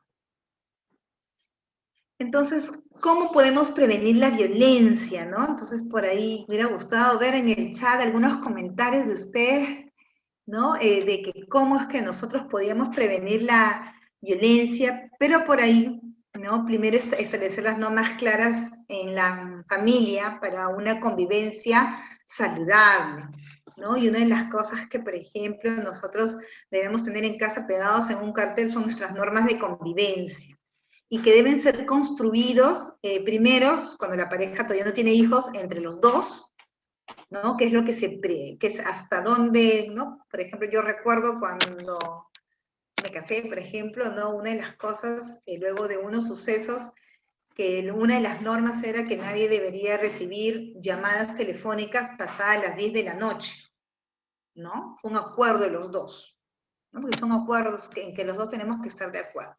Entonces, ¿cómo podemos prevenir la violencia, no? Entonces, por ahí me hubiera gustado ver en el chat algunos comentarios de ustedes, ¿no? De que cómo es que nosotros podíamos prevenir la violencia, pero por ahí, ¿no? Primero establecer las normas claras en la familia para una convivencia saludable, ¿no? Y una de las cosas que, por ejemplo, nosotros debemos tener en casa pegados en un cartel son nuestras normas de convivencia y que deben ser construidos primero, cuando la pareja todavía no tiene hijos, entre los dos, ¿no? ¿Qué es lo que es hasta dónde, ¿no? Por ejemplo, yo recuerdo cuando me casé, por ejemplo, ¿no? Una de las cosas, luego de unos sucesos, que una de las normas era que nadie debería recibir llamadas telefónicas pasadas las 10 de la noche, ¿no? Fue un acuerdo de los dos, ¿no? Porque son acuerdos en que los dos tenemos que estar de acuerdo,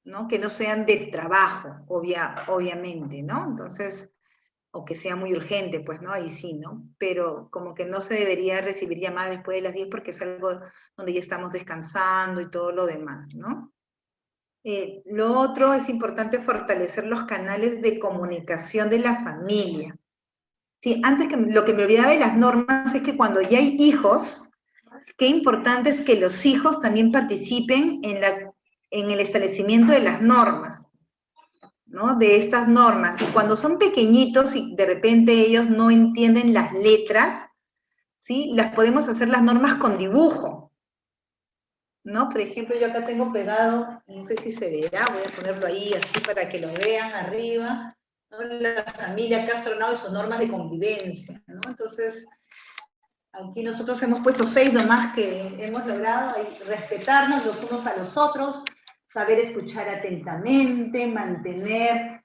¿no? Que no sean de trabajo, obviamente, ¿no? Entonces, o que sea muy urgente, pues, ¿no? Ahí sí, ¿no? Pero como que no se debería recibir llamadas después de las 10 porque es algo donde ya estamos descansando y todo lo demás, ¿no? Lo otro es importante fortalecer los canales de comunicación de la familia. Sí, antes que lo que me olvidaba de las normas es que cuando ya hay hijos, qué importante es que los hijos también participen en el establecimiento de las normas, ¿no? De estas normas. Y cuando son pequeñitos y de repente ellos no entienden las letras, ¿sí? Las podemos hacer las normas con dibujo, ¿no? Por ejemplo, yo acá tengo pegado, no sé si se verá, voy a ponerlo ahí así para que lo vean arriba, ¿no? La familia Castro Nao y sus normas de convivencia, ¿no? Entonces, aquí nosotros hemos puesto 6 nomás que hemos logrado, respetarnos los unos a los otros, saber escuchar atentamente, mantener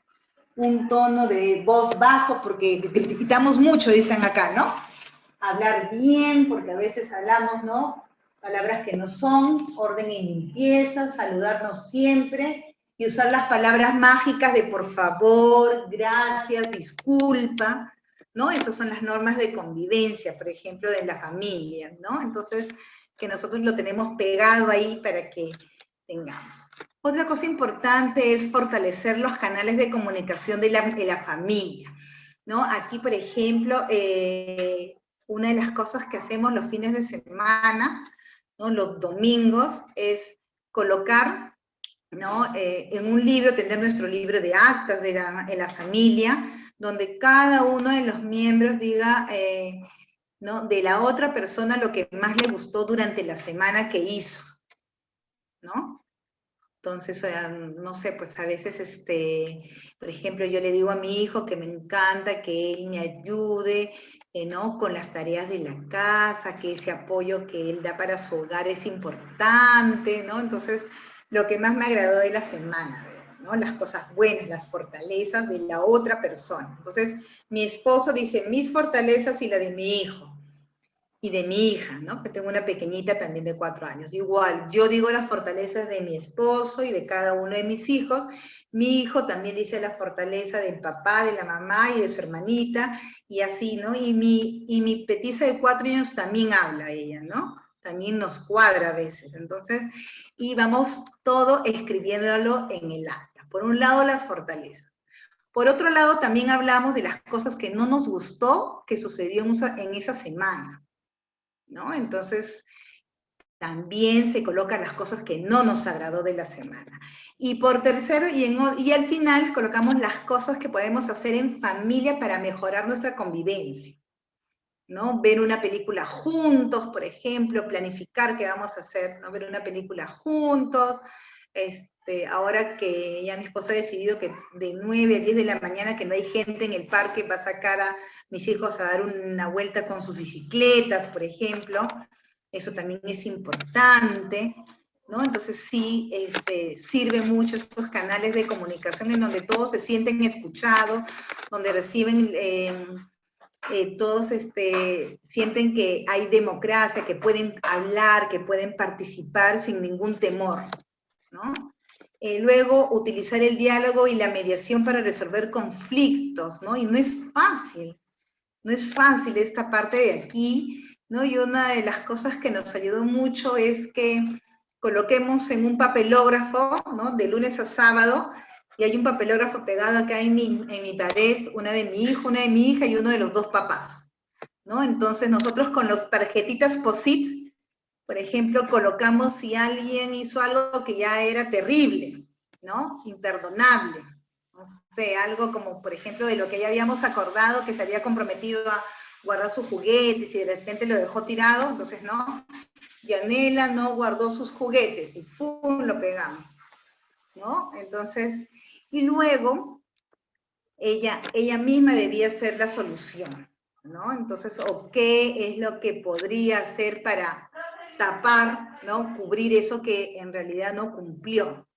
un tono de voz bajo, porque criticamos mucho, dicen acá, ¿no? Hablar bien, porque a veces hablamos, ¿no? Palabras que no son, orden y limpieza, saludarnos siempre, y usar las palabras mágicas de por favor, gracias, disculpa, ¿no? Esas son las normas de convivencia, por ejemplo, de la familia, ¿no? Entonces, que nosotros lo tenemos pegado ahí para que tengamos. Otra cosa importante es fortalecer los canales de comunicación de la familia, ¿no? Aquí, por ejemplo, una de las cosas que hacemos los fines de semana, ¿no? Los domingos, es colocar, ¿no? En un libro, tener nuestro libro de actas de la familia, donde cada uno de los miembros diga, ¿no? De la otra persona lo que más le gustó durante la semana que hizo, ¿no? Entonces, no sé, pues a veces, por ejemplo, yo le digo a mi hijo que me encanta que él me ayude, ¿no? Con las tareas de la casa, que ese apoyo que él da para su hogar es importante, ¿no? Entonces, lo que más me agradó de la semana, ¿no? Las cosas buenas, las fortalezas de la otra persona. Entonces, mi esposo dice mis fortalezas y la de mi hijo y de mi hija, ¿no? Que tengo una pequeñita también de 4 años. Igual, yo digo las fortalezas de mi esposo y de cada uno de mis hijos. Mi hijo también dice la fortaleza del papá, de la mamá y de su hermanita, y así, ¿no? Y mi petiza de 4 años también habla ella, ¿no? También nos cuadra a veces. Entonces, y vamos todo escribiéndolo en el acta. Por un lado, las fortalezas. Por otro lado, también hablamos de las cosas que no nos gustó que sucedió en esa semana, ¿no? Entonces, también se colocan las cosas que no nos agradó de la semana. Y por tercero, y al final colocamos las cosas que podemos hacer en familia para mejorar nuestra convivencia, ¿no? Ver una película juntos, por ejemplo, planificar qué vamos a hacer, ¿no? Ver una película juntos, ahora que ya mi esposo ha decidido que de 9 a 10 de la mañana que no hay gente en el parque, va a sacar a mis hijos a dar una vuelta con sus bicicletas, por ejemplo. Eso también es importante, ¿no? Entonces sí, sirve mucho estos canales de comunicación en donde todos se sienten escuchados, donde reciben, todos sienten que hay democracia, que pueden hablar, que pueden participar sin ningún temor, ¿no? Luego, utilizar el diálogo y la mediación para resolver conflictos, ¿no? Y no es fácil esta parte de aquí, ¿no? Y una de las cosas que nos ayudó mucho es que coloquemos en un papelógrafo, ¿no? De lunes a sábado, y hay un papelógrafo pegado acá en mi pared, una de mi hijo, una de mi hija y uno de los 2 papás, ¿no? Entonces nosotros con las tarjetitas POSIT, por ejemplo, colocamos si alguien hizo algo que ya era terrible, ¿no? Imperdonable. No sé, algo como, por ejemplo, de lo que ya habíamos acordado, que se había comprometido a guardar sus juguetes y de repente lo dejó tirado, entonces no. Yanela no guardó sus juguetes y ¡pum! Lo pegamos, ¿no? Entonces, y luego ella misma debía ser la solución, ¿no? Entonces, o qué es lo que podría hacer para tapar, ¿no? Cubrir eso que en realidad no cumplió,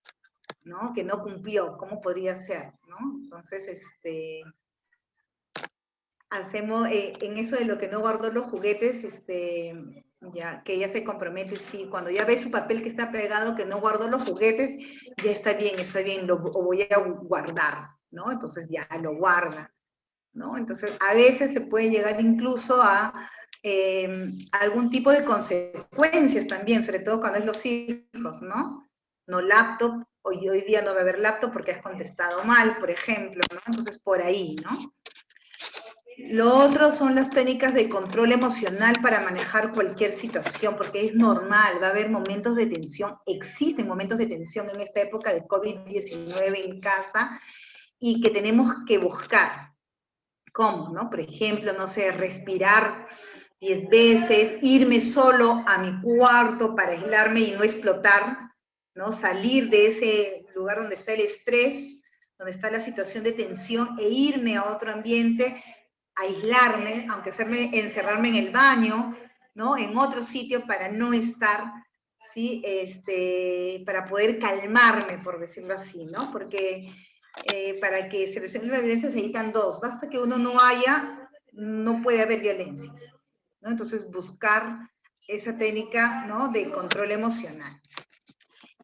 ¿no? Que no cumplió, ¿cómo podría ser, ¿no? Entonces, hacemos, en eso de lo que no guardó los juguetes, ya que ella se compromete, sí, cuando ya ve su papel que está pegado, que no guardó los juguetes, ya está bien, lo voy a guardar, ¿no? Entonces ya lo guarda, ¿no? Entonces, a veces se puede llegar incluso a algún tipo de consecuencias también, sobre todo cuando es los hijos, ¿no? No laptop, hoy día no va a haber laptop porque has contestado mal, por ejemplo, ¿no? Entonces, por ahí, ¿no? Lo otro son las técnicas de control emocional para manejar cualquier situación, porque es normal, va a haber momentos de tensión, existen momentos de tensión en esta época de COVID-19 en casa, y que tenemos que buscar. ¿Cómo? ¿No? Por ejemplo, no sé, respirar 10 veces, irme solo a mi cuarto para aislarme y no explotar, ¿no? Salir de ese lugar donde está el estrés, donde está la situación de tensión, e irme a otro ambiente, aislarme, aunque encerrarme en el baño, ¿no? En otro sitio para no estar, ¿sí? Para poder calmarme, por decirlo así, ¿no? Porque para que se resuelva la violencia se necesitan dos. Basta que uno no haya, no puede haber violencia, ¿no? Entonces, buscar esa técnica, ¿no? De control emocional.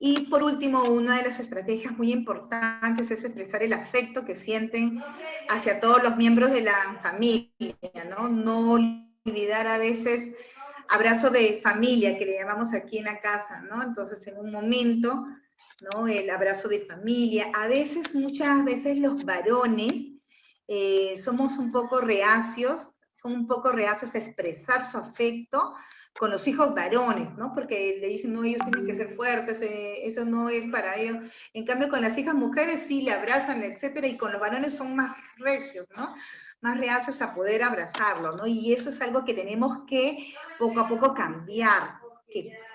Y por último, una de las estrategias muy importantes es expresar el afecto que sienten hacia todos los miembros de la familia, ¿no? No olvidar a veces abrazo de familia, que le llamamos aquí en la casa, ¿no? Entonces, en un momento, ¿no? El abrazo de familia. A veces, muchas veces los varones somos un poco reacios, son un poco reacios a expresar su afecto con los hijos varones, ¿no? Porque le dicen, no, ellos tienen que ser fuertes, eso no es para ellos. En cambio, con las hijas mujeres sí le abrazan, etcétera, y con los varones son más recios, ¿no? Más reacios a poder abrazarlo, ¿no? Y eso es algo que tenemos que poco a poco cambiar,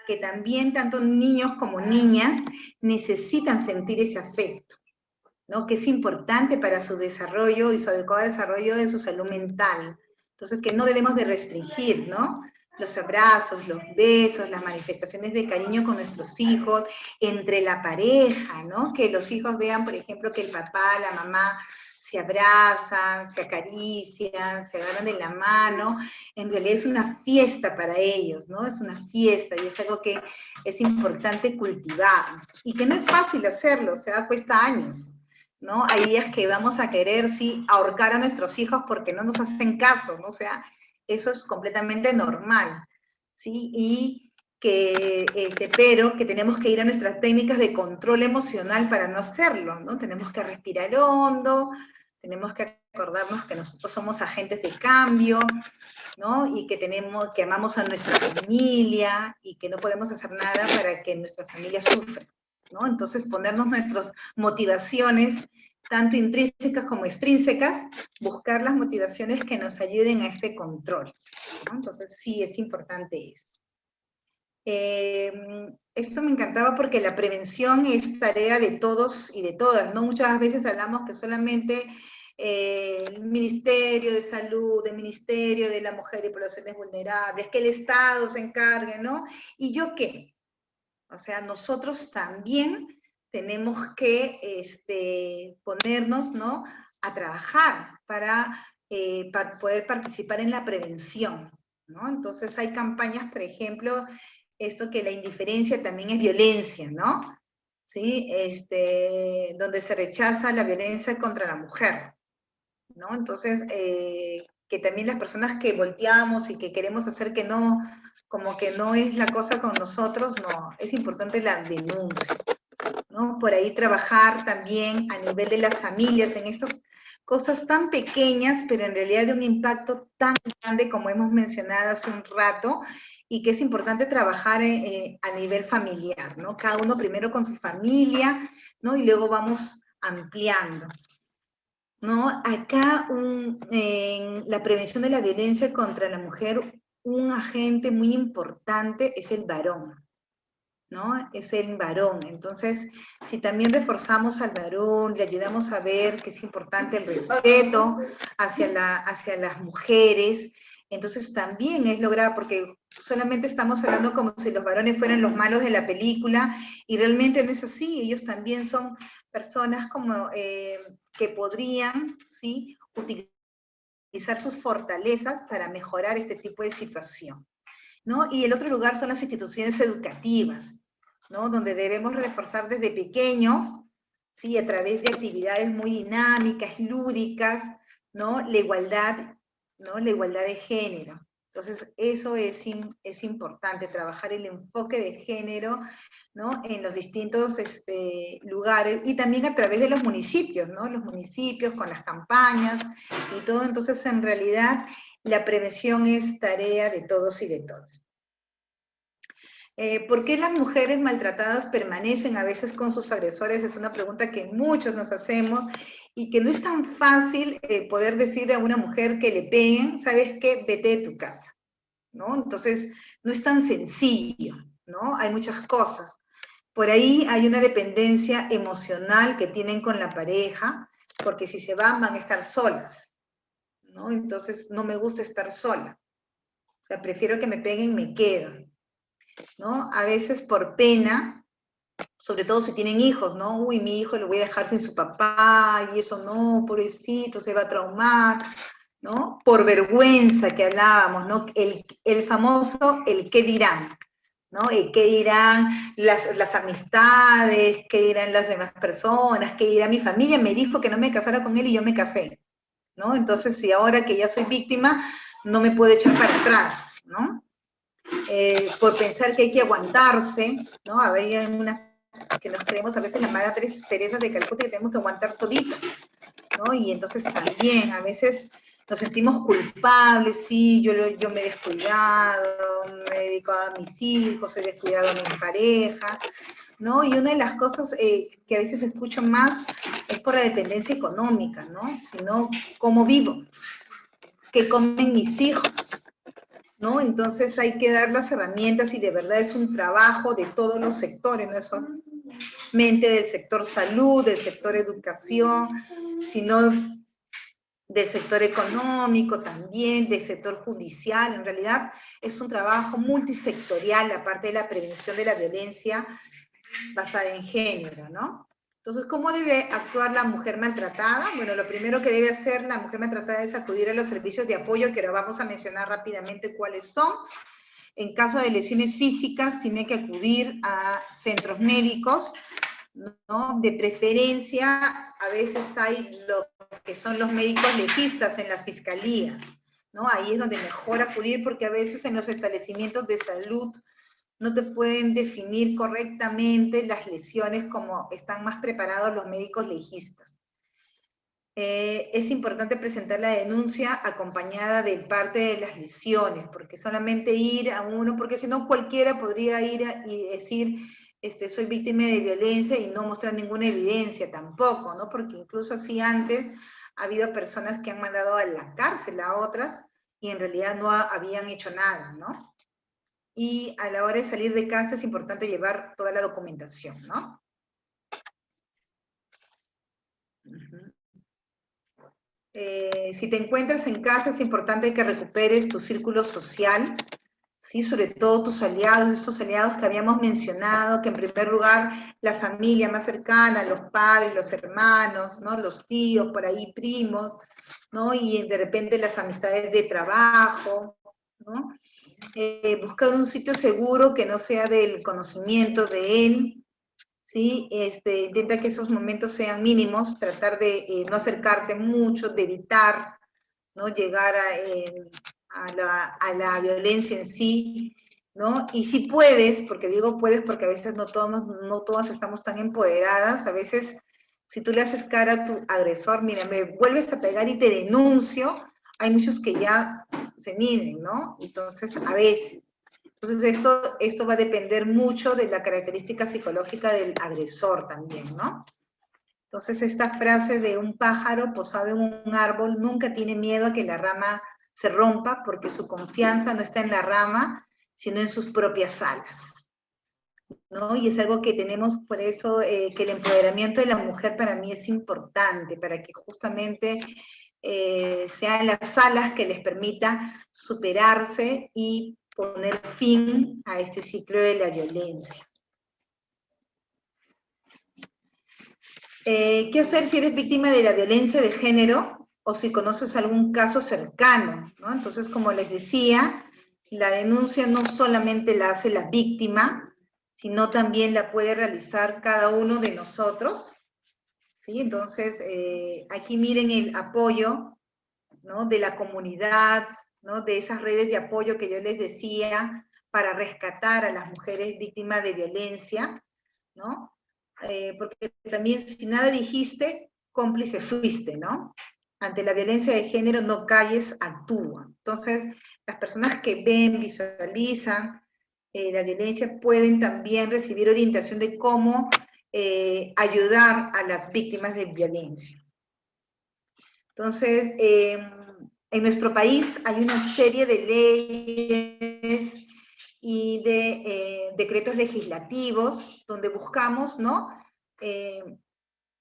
que también tanto niños como niñas necesitan sentir ese afecto, ¿no? Que es importante para su desarrollo y su adecuado desarrollo de su salud mental. Entonces, que no debemos de restringir, ¿no? Los abrazos, los besos, las manifestaciones de cariño con nuestros hijos, entre la pareja, ¿no? Que los hijos vean, por ejemplo, que el papá, la mamá se abrazan, se acarician, se agarran de la mano. En realidad es una fiesta para ellos, ¿no? Es una fiesta y es algo que es importante cultivar. Y que no es fácil hacerlo, o sea, cuesta años, ¿no? Hay días que vamos a querer, sí, ahorcar a nuestros hijos porque no nos hacen caso, ¿no? O sea, eso es completamente normal, ¿sí? Y que, pero que tenemos que ir a nuestras técnicas de control emocional para no hacerlo, ¿no? Tenemos que respirar hondo, tenemos que acordarnos que nosotros somos agentes de cambio, ¿no? Y que amamos a nuestra familia y que no podemos hacer nada para que nuestra familia sufra, ¿no? Entonces, ponernos nuestras motivaciones, tanto intrínsecas como extrínsecas, buscar las motivaciones que nos ayuden a este control, ¿no? Entonces, sí, es importante eso. Esto me encantaba porque la prevención es tarea de todos y de todas, ¿no? Muchas veces hablamos que solamente el Ministerio de Salud, el Ministerio de la Mujer y Poblaciones Vulnerables, que el Estado se encargue, ¿no? ¿Y yo qué? O sea, nosotros también tenemos que ponernos, ¿no? A trabajar para poder participar en la prevención, ¿no? Entonces hay campañas, por ejemplo, esto que la indiferencia también es violencia, ¿no? ¿Sí? Donde se rechaza la violencia contra la mujer, ¿no? Entonces, que también las personas que volteamos y que queremos hacer que no, como que no es la cosa con nosotros, no, es importante la denuncia, ¿no? Por ahí trabajar también a nivel de las familias en estas cosas tan pequeñas, pero en realidad de un impacto tan grande como hemos mencionado hace un rato, y que es importante trabajar a nivel familiar, ¿no? Cada uno primero con su familia, ¿no? Y luego vamos ampliando, ¿no? Acá en la prevención de la violencia contra la mujer, un agente muy importante es el varón, ¿no? Es el varón. Entonces, si también reforzamos al varón, le ayudamos a ver que es importante el respeto hacia las mujeres, entonces también es lograr, porque solamente estamos hablando como si los varones fueran los malos de la película, y realmente no es así, ellos también son personas como que podrían, ¿sí?, utilizar sus fortalezas para mejorar este tipo de situación, ¿no? Y el otro lugar son las instituciones educativas, ¿no? Donde debemos reforzar desde pequeños, ¿sí? A través de actividades muy dinámicas, lúdicas, ¿no? La igualdad, ¿no? La igualdad de género, Entonces, eso es importante, trabajar el enfoque de género, ¿no? En los distintos lugares y también a través de los municipios, ¿no? Los municipios con las campañas y todo. Entonces, en realidad, la prevención es tarea de todos y de todas. ¿Por qué las mujeres maltratadas permanecen a veces con sus agresores? Es una pregunta que muchos nos hacemos y que no es tan fácil poder decir a una mujer que le peguen, ¿sabes qué? Vete de tu casa, ¿no? Entonces, no es tan sencillo, ¿no? Hay muchas cosas. Por ahí hay una dependencia emocional que tienen con la pareja, porque si se van a estar solas, ¿no? Entonces, no me gusta estar sola. O sea, prefiero que me peguen, me quedo, ¿no? A veces por pena, sobre todo si tienen hijos, ¿no? Uy, mi hijo lo voy a dejar sin su papá, y eso no, pobrecito, se va a traumar, ¿no? Por vergüenza que hablábamos, ¿no? El famoso, el qué dirán, ¿no? El qué dirán las amistades, qué dirán las demás personas, qué dirá mi familia, me dijo que no me casara con él y yo me casé, ¿no? Entonces, si ahora que ya soy víctima, no me puedo echar para atrás, ¿no? Por pensar que hay que aguantarse, ¿no? Había unas que nos creemos a veces la Madre Teresa de Calcuta que tenemos que aguantar todito, ¿no? Y entonces también a veces nos sentimos culpables, sí, yo me he descuidado, me he dedicado a mis hijos, he descuidado a mi pareja, ¿no? Y una de las cosas que a veces escucho más es por la dependencia económica, ¿no? Sino cómo vivo, qué comen mis hijos, ¿no? Entonces hay que dar las herramientas y de verdad es un trabajo de todos los sectores, no es solamente del sector salud, del sector educación, sino del sector económico también, del sector judicial. En realidad es un trabajo multisectorial, aparte de la prevención de la violencia basada en género, ¿no? Entonces, ¿cómo debe actuar la mujer maltratada? Bueno, lo primero que debe hacer la mujer maltratada es acudir a los servicios de apoyo, que ahora vamos a mencionar rápidamente cuáles son. En caso de lesiones físicas, tiene que acudir a centros médicos, ¿no? De preferencia, a veces hay lo que son los médicos legistas en las fiscalías, ¿no? Ahí es donde mejor acudir porque a veces en los establecimientos de salud no te pueden definir correctamente las lesiones como están más preparados los médicos legistas. Es importante presentar la denuncia acompañada del parte de las lesiones, porque solamente ir a uno, porque si no cualquiera podría ir y decir, soy víctima de violencia y no mostrar ninguna evidencia tampoco, ¿no? Porque incluso así antes ha habido personas que han mandado a la cárcel a otras y en realidad no habían hecho nada, ¿no? Y a la hora de salir de casa es importante llevar toda la documentación, ¿no? Si te encuentras en casa es importante que recuperes tu círculo social, ¿sí? Sobre todo tus aliados, esos aliados que habíamos mencionado, que en primer lugar la familia más cercana, los padres, los hermanos, ¿no? Los tíos, por ahí primos, ¿no? Y de repente las amistades de trabajo, ¿no? Buscar un sitio seguro que no sea del conocimiento de él, ¿sí? Intenta que esos momentos sean mínimos, tratar de no acercarte mucho, de evitar, ¿no? Llegar a la violencia en sí, ¿no? Y si puedes, porque digo puedes porque a veces no todas estamos tan empoderadas, a veces si tú le haces cara a tu agresor, mira, me vuelves a pegar y te denuncio, hay muchos que ya se miden, ¿no? Entonces, a veces. Entonces, esto va a depender mucho de la característica psicológica del agresor también, ¿no? Entonces, esta frase de un pájaro posado en un árbol nunca tiene miedo a que la rama se rompa porque su confianza no está en la rama, sino en sus propias alas, ¿no? Y es algo que tenemos, por eso que el empoderamiento de la mujer para mí es importante, para que justamente sean las alas que les permita superarse y poner fin a este ciclo de la violencia. ¿Qué hacer si eres víctima de la violencia de género o si conoces algún caso cercano, ¿no? Entonces, como les decía, la denuncia no solamente la hace la víctima, sino también la puede realizar cada uno de nosotros, ¿sí? Entonces, aquí miren el apoyo, ¿no? De la comunidad, ¿no? De esas redes de apoyo que yo les decía para rescatar a las mujeres víctimas de violencia, ¿no? Porque también si nada dijiste, cómplice fuiste, ¿no? Ante la violencia de género no calles, actúa. Entonces, las personas que ven, visualizan la violencia pueden también recibir orientación de cómo ayudar a las víctimas de violencia. Entonces, en nuestro país hay una serie de leyes y de decretos legislativos donde buscamos, ¿no?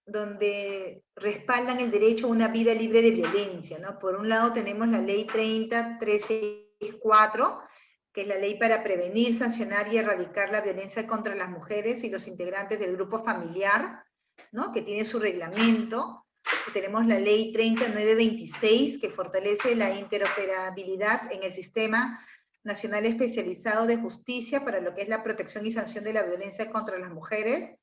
Donde respaldan el derecho a una vida libre de violencia, ¿no? Por un lado tenemos la ley 30.364, que es la ley para prevenir, sancionar y erradicar la violencia contra las mujeres y los integrantes del grupo familiar, ¿no? Que tiene su reglamento. Tenemos la ley 30.926, que fortalece la interoperabilidad en el Sistema Nacional Especializado de Justicia para lo que es la protección y sanción de la violencia contra las mujeres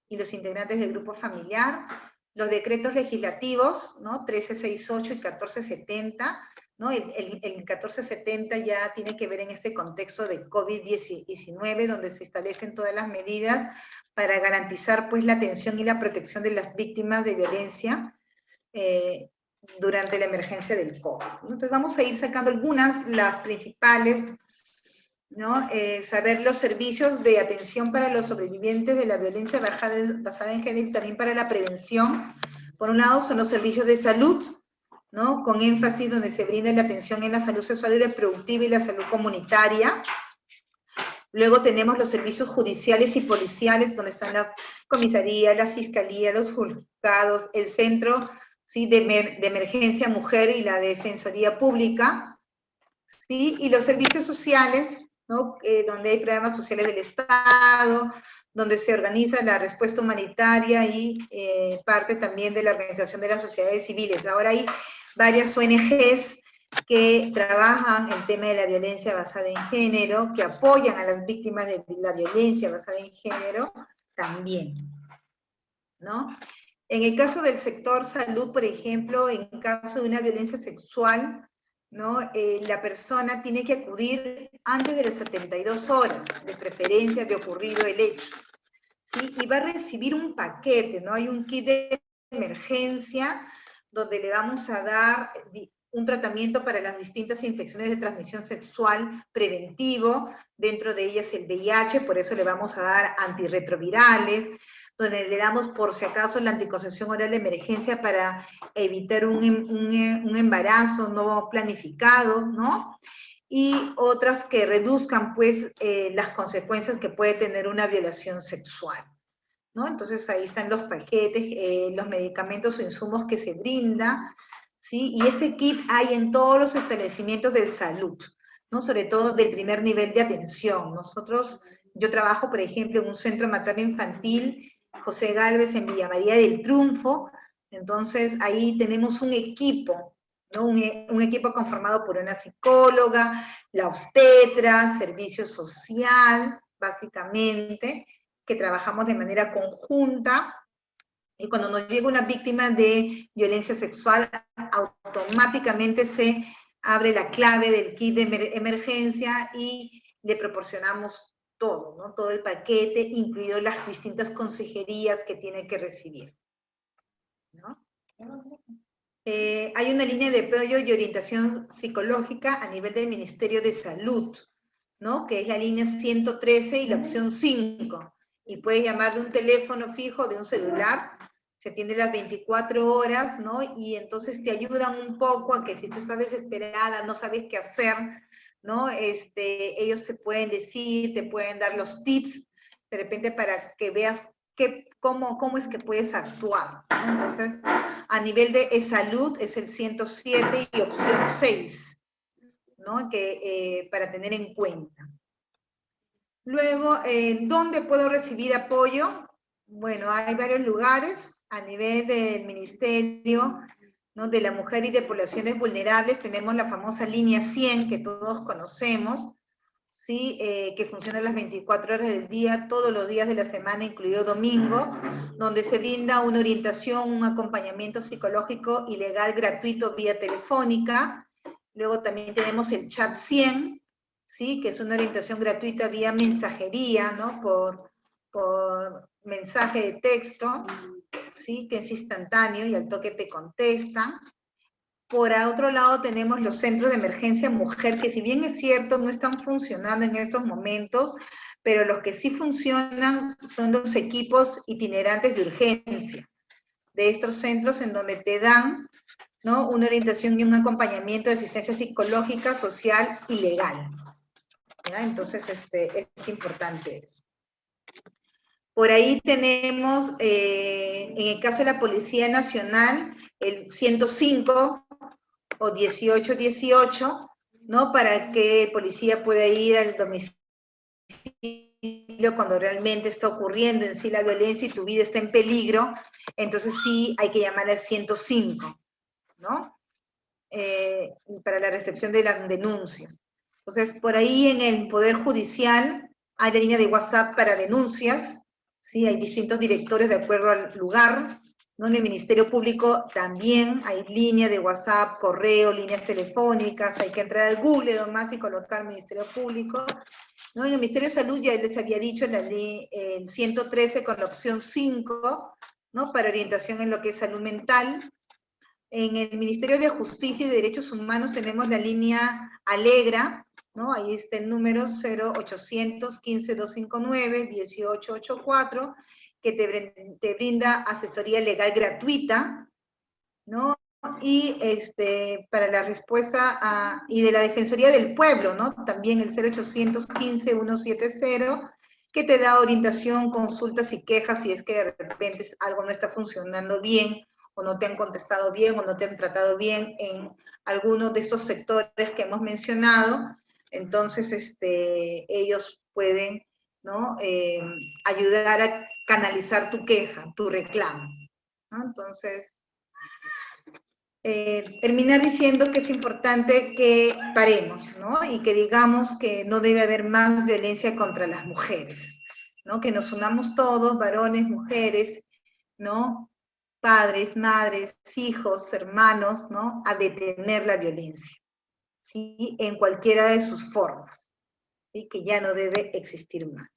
y los integrantes del grupo familiar. Los decretos legislativos, ¿no? 1368 y 1470, ¿no? El 1470 ya tiene que ver en este contexto de COVID-19, donde se establecen todas las medidas para garantizar pues la atención y la protección de las víctimas de violencia durante la emergencia del COVID. Entonces vamos a ir sacando algunas, las principales, ¿no? Saber los servicios de atención para los sobrevivientes de la violencia basada en género y también para la prevención. Por un lado son los servicios de salud, ¿no? Con énfasis donde se brinda la atención en la salud sexual y reproductiva y la salud comunitaria. Luego tenemos los servicios judiciales y policiales, donde están la comisaría, la fiscalía, los juzgados, el centro, ¿sí? de emergencia mujer y la defensoría pública, ¿sí? Y los servicios sociales, ¿no? Donde hay programas sociales del Estado, donde se organiza la respuesta humanitaria y parte también de la organización de las sociedades civiles. Ahora hay varias ONGs que trabajan el tema de la violencia basada en género, que apoyan a las víctimas de la violencia basada en género también, ¿no? En el caso del sector salud, por ejemplo, en caso de una violencia sexual, ¿no? La persona tiene que acudir antes de las 72 horas, de preferencia de ocurrido el hecho, ¿sí? Y va a recibir un paquete, ¿no? Hay un kit de emergencia donde le vamos a dar un tratamiento para las distintas infecciones de transmisión sexual preventivo, dentro de ellas el VIH, por eso le vamos a dar antirretrovirales, donde le damos por si acaso la anticoncepción oral de emergencia para evitar un embarazo no planificado, ¿no? Y otras que reduzcan pues las consecuencias que puede tener una violación sexual, ¿no? Entonces ahí están los paquetes, los medicamentos o insumos que se brinda, ¿sí? Y este kit hay en todos los establecimientos de salud, ¿no? Sobre todo del primer nivel de atención. Yo trabajo, por ejemplo, en un centro materno infantil, José Gálvez, en Villa María del Triunfo, entonces ahí tenemos un equipo, ¿no? Un equipo conformado por una psicóloga, la obstetra, servicio social, básicamente, que trabajamos de manera conjunta, y cuando nos llega una víctima de violencia sexual, automáticamente se abre la clave del kit de emergencia y le proporcionamos todo, ¿no? Todo el paquete, incluido las distintas consejerías que tiene que recibir, ¿no? Hay una línea de apoyo y orientación psicológica a nivel del Ministerio de Salud, ¿no? Que es la línea 113 y la opción 5. Y puedes llamar de un teléfono fijo, de un celular, se atiende las 24 horas, ¿no? Y entonces te ayudan un poco a que si tú estás desesperada, no sabes qué hacer, ¿no? Ellos te pueden decir, te pueden dar los tips, de repente para que veas cómo es que puedes actuar, ¿no? Entonces, a nivel de salud es el 107 y opción 6, ¿no? Para tener en cuenta. Luego, ¿dónde puedo recibir apoyo? Bueno, hay varios lugares. A nivel del Ministerio, ¿no? de la Mujer y de Poblaciones Vulnerables tenemos la famosa línea 100 que todos conocemos, ¿sí? Que funciona las 24 horas del día, todos los días de la semana, incluido domingo, donde se brinda una orientación, un acompañamiento psicológico y legal gratuito vía telefónica, Luego también tenemos el chat 100, ¿sí? Que es una orientación gratuita vía mensajería, ¿no? Por mensaje de texto, ¿sí? Que es instantáneo y al toque te contesta. Por otro lado tenemos los centros de emergencia mujer, que si bien es cierto, no están funcionando en estos momentos, pero los que sí funcionan son los equipos itinerantes de urgencia, de estos centros en donde te dan, ¿no? Una orientación y un acompañamiento de asistencia psicológica, social y legal. ¿Ya? Entonces, es importante eso. Por ahí tenemos, en el caso de la Policía Nacional, el 105 o 1818, ¿no? Para que policía pueda ir al domicilio cuando realmente está ocurriendo en sí la violencia y tu vida está en peligro, entonces sí hay que llamar al 105, ¿no? Para la recepción de las denuncias. Entonces, por ahí en el Poder Judicial hay la línea de WhatsApp para denuncias, ¿sí? Hay distintos directores de acuerdo al lugar, ¿no? En el Ministerio Público también hay línea de WhatsApp, correo, líneas telefónicas, hay que entrar al Google nomás y colocar Ministerio Público, ¿no? En el Ministerio de Salud ya les había dicho en la ley, el 113 con la opción 5, ¿no? Para orientación en lo que es salud mental. En el Ministerio de Justicia y Derechos Humanos tenemos la línea Alegra, ¿no? Ahí está el número 0800 15 259 1884, que te brinda asesoría legal gratuita, ¿no? Y para la respuesta y de la Defensoría del Pueblo, ¿no? También el 0800 15 170, que te da orientación, consultas y quejas si es que de repente algo no está funcionando bien, o no te han contestado bien, o no te han tratado bien en algunos de estos sectores que hemos mencionado. Entonces, ellos pueden, ¿no? Ayudar a canalizar tu queja, tu reclamo, ¿no? Entonces, terminar diciendo que es importante que paremos, ¿no? Y que digamos que no debe haber más violencia contra las mujeres, ¿no? Que nos unamos todos, varones, mujeres, ¿no? Padres, madres, hijos, hermanos, ¿no? A detener la violencia, ¿sí? En cualquiera de sus formas, ¿sí? Que ya no debe existir más.